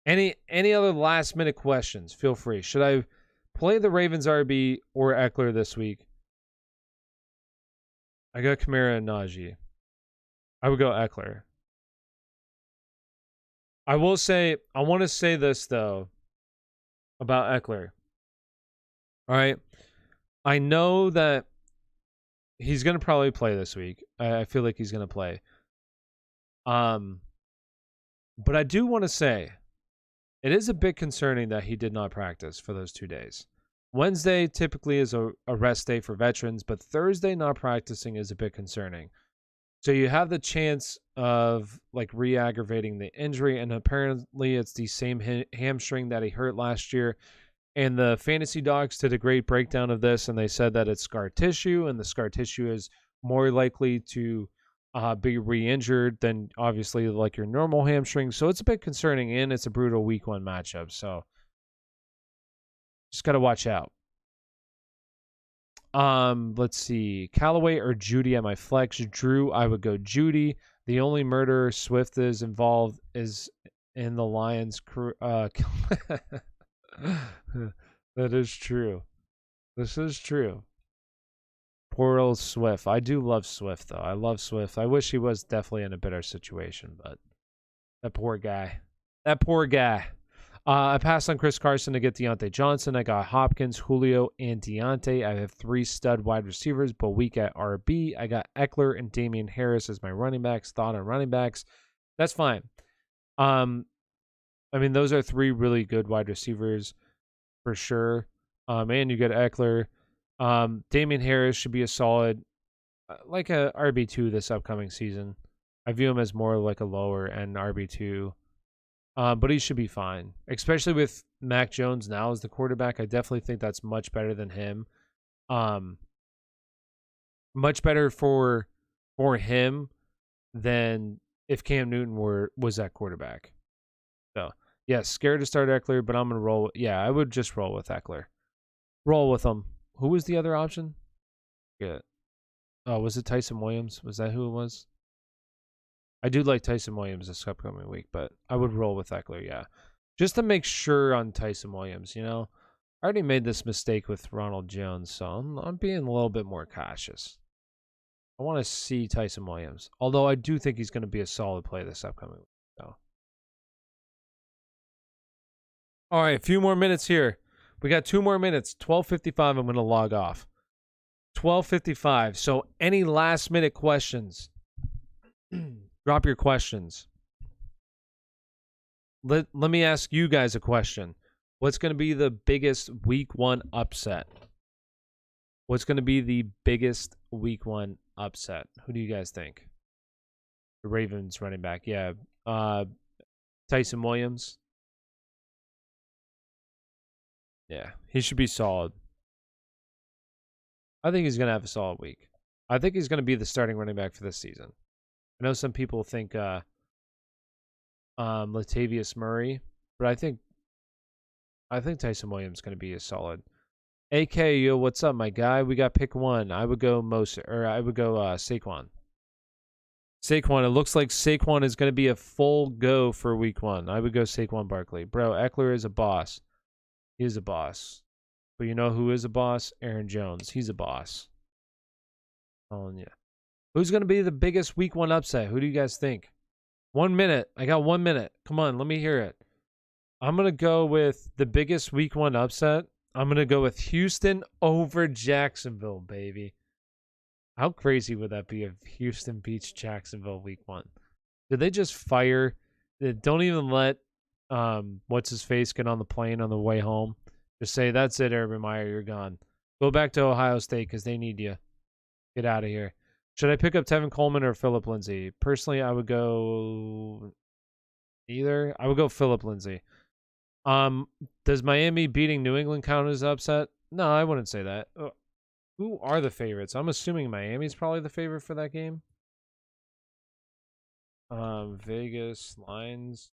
Any other last minute questions? Feel free. Should I play the Ravens RB or Eckler this week? I got Kamara and Najee. I would go Eckler. I will say, I want to say this though about Eckler. All right. I know that he's going to probably play this week. I feel like he's going to play. But I do want to say it is a bit concerning that he did not practice for those 2 days. Wednesday typically is a rest day for veterans, but Thursday not practicing is a bit concerning. So you have the chance of like re-aggravating the injury, and apparently it's the same hamstring that he hurt last year. And the fantasy docs did a great breakdown of this, and they said that it's scar tissue, and the scar tissue is more likely to be re-injured than obviously like your normal hamstring. So it's a bit concerning, and it's a brutal week 1 matchup. So just got to watch out. Let's see. Callaway or Judy at my flex. Drew, I would go Judy. The only murder Swift is involved is in the Lions crew. That is true. This is true. Poor old Swift. I do love Swift, though. I love Swift. I wish he was definitely in a better situation, but that poor guy. That poor guy. I passed on Chris Carson to get Deontay Johnson. I got Hopkins, Julio, and Deontay. I have 3 stud wide receivers, but weak at RB. I got Eckler and Damian Harris as my running backs. Thought on running backs. That's fine. I mean, those are 3 really good wide receivers for sure. And you got Eckler. Damian Harris should be a solid, like a RB2 this upcoming season. I view him as more like a lower end RB2. But he should be fine, especially with Mac Jones now as the quarterback. I definitely think that's much better than him. Much better for him than if Cam Newton was that quarterback. So, yeah, scared to start Eckler, but I'm going to roll. Yeah, I would just roll with Eckler. Roll with him. Who was the other option? Yeah. Oh, was it Tyson Williams? Was that who it was? I do like Tyson Williams this upcoming week, but I would roll with Eckler, yeah. Just to make sure on Tyson Williams, you know. I already made this mistake with Ronald Jones, so I'm being a little bit more cautious. I want to see Tyson Williams, although I do think he's going to be a solid play this upcoming week. So. All right, a few more minutes here. We got 2 more minutes. 12:55, I'm going to log off. 12:55. So any last minute questions? Drop your questions. Let me ask you guys a question. What's going to be the biggest week 1 upset? What's going to be the biggest week 1 upset? Who do you guys think? The Ravens running back. Yeah. Tyson Williams. Yeah. He should be solid. I think he's going to have a solid week. I think he's going to be the starting running back for this season. I know some people think Latavius Murray, but I think Tyson Williams is going to be a solid. AK, yo, what's up, my guy? We got pick 1. I would go Saquon. Saquon. It looks like Saquon is going to be a full go for week 1. I would go Saquon Barkley. Bro, Eckler is a boss. He is a boss. But you know who is a boss? Aaron Jones. He's a boss. Oh yeah. Who's going to be the biggest week 1 upset? Who do you guys think? 1 minute. I got 1 minute. Come on, let me hear it. I'm going to go with the biggest week 1 upset. I'm going to go with Houston over Jacksonville, baby. How crazy would that be if Houston beats Jacksonville week 1? Did they just fire? Don't even let what's his face get on the plane on the way home. Just say, that's it, Urban Meyer, you're gone. Go back to Ohio State because they need you. Get out of here. Should I pick up Tevin Coleman or Phillip Lindsay? Personally, I would go either. I would go Phillip Lindsay. Does Miami beating New England count as upset? No, I wouldn't say that. Who are the favorites? I'm assuming Miami's probably the favorite for that game. Vegas lines.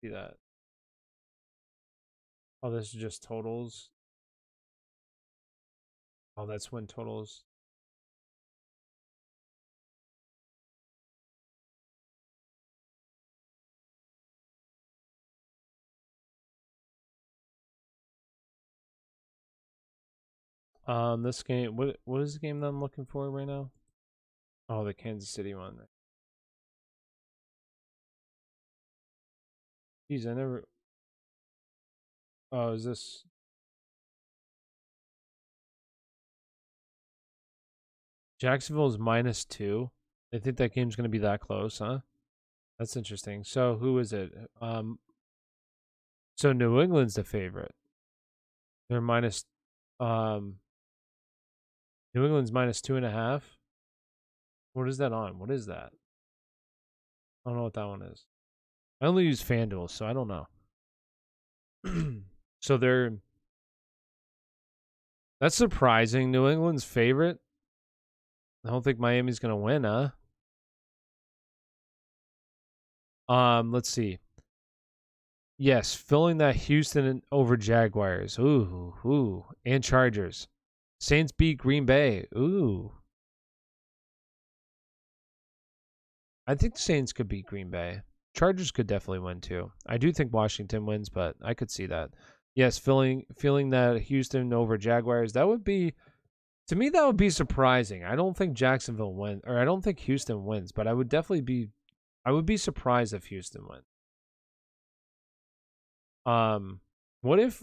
See that. Oh, this is just totals. Oh, that's win totals. This game. What is the game that I'm looking for right now? Oh, the Kansas City one. Jeez, I never. Oh, is this? Jacksonville's -2. They think that game's gonna be that close, huh? That's interesting. So who is it? So New England's the favorite. They're minus. Um, New England's -2.5. What is that on? What is that? I don't know what that one is. I only use FanDuel, so I don't know. So that's surprising. New England's favorite. I don't think Miami's gonna win, huh? Let's see. Yes, filling that Houston over Jaguars. Ooh, and Chargers. Saints beat Green Bay. Ooh. I think the Saints could beat Green Bay. Chargers could definitely win too. I do think Washington wins, but I could see that. Yes, feeling that Houston over Jaguars. That would be, to me, that would be surprising. I don't think Jacksonville wins, or I don't think Houston wins, but I would be surprised if Houston wins. What if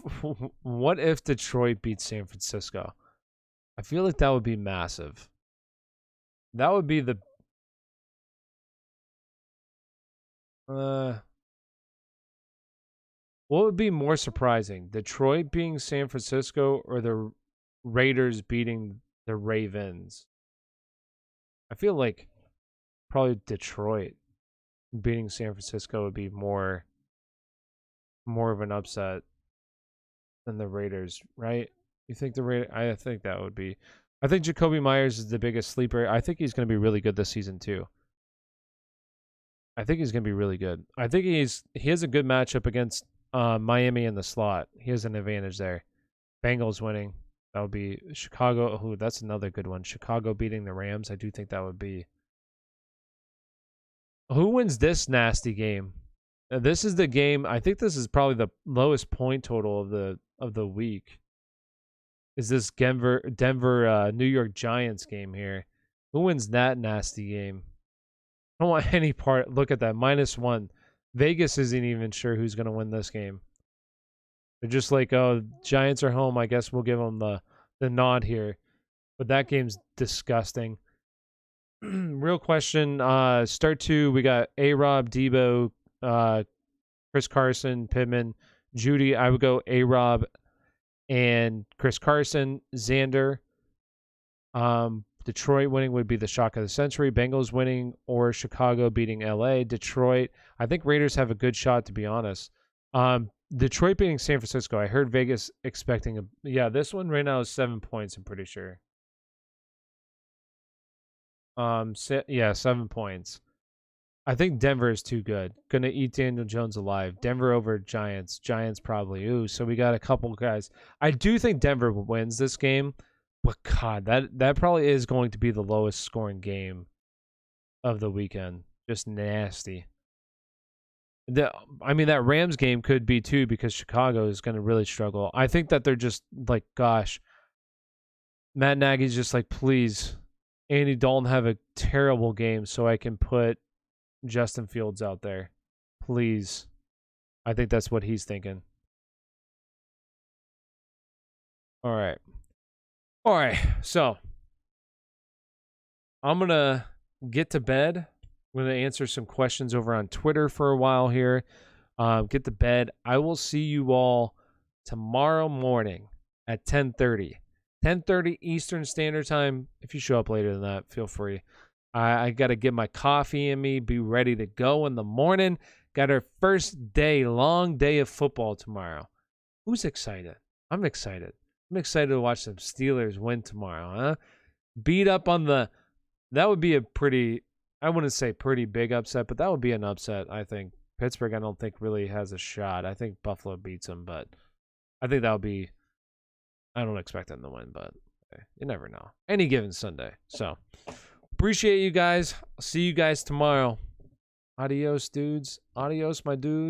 what if Detroit beats San Francisco? I feel like that would be massive. That would be the what would be more surprising? Detroit beating San Francisco or the Raiders beating the Ravens? I feel like probably Detroit beating San Francisco would be more of an upset than the Raiders, right? You think the Raiders? I think that would be. I think Jacoby Myers is the biggest sleeper. I think he's going to be really good this season too. I think he's going to be really good. I think he has a good matchup against Miami in the slot. He has an advantage there. Bengals winning. That would be Chicago. Oh, that's another good one. Chicago beating the Rams. I do think that would be. Who wins this nasty game? This is the game. I think this is probably the lowest point total of the week. Is this Denver New York Giants game here? Who wins that nasty game? I don't want any part. Look at that, -1. Vegas isn't even sure who's going to win this game. They're just like, oh, Giants are home. I guess we'll give them the nod here. But that game's disgusting. Real question. Start 2, we got A-Rob, Debo, Chris Carson, Pittman, Judy. I would go A-Rob and Chris Carson, Xander. Detroit winning would be the shock of the century. Bengals winning or Chicago beating LA. Detroit. I think Raiders have a good shot, to be honest. Detroit beating San Francisco. I heard Vegas expecting this one right now is 7 points, I'm pretty sure. 7 points. I think Denver is too good. Gonna eat Daniel Jones alive. Denver over Giants. Giants probably. Ooh, so we got a couple guys. I do think Denver wins this game. But God, that probably is going to be the lowest scoring game of the weekend. Just nasty. I mean, that Rams game could be too because Chicago is going to really struggle. I think that they're just like, gosh, Matt Nagy's just like, please, Andy Dalton have a terrible game so I can put Justin Fields out there. Please. I think that's what he's thinking. All right. So I'm going to get to bed. I'm going to answer some questions over on Twitter for a while here. Get to bed. I will see you all tomorrow morning at 10:30. 10:30 Eastern Standard Time. If you show up later than that, feel free. I got to get my coffee in me, be ready to go in the morning. Got our first long day of football tomorrow. Who's excited? I'm excited. I'm excited to watch some Steelers win tomorrow, huh? Beat up on that would be a pretty, I wouldn't say pretty big upset, but that would be an upset, I think. Pittsburgh, I don't think really has a shot. I think Buffalo beats them, but I think that'll be. I don't expect them to win, but you never know. Any given Sunday. So appreciate you guys. I'll see you guys tomorrow. Adios, dudes. Adios, my dudes.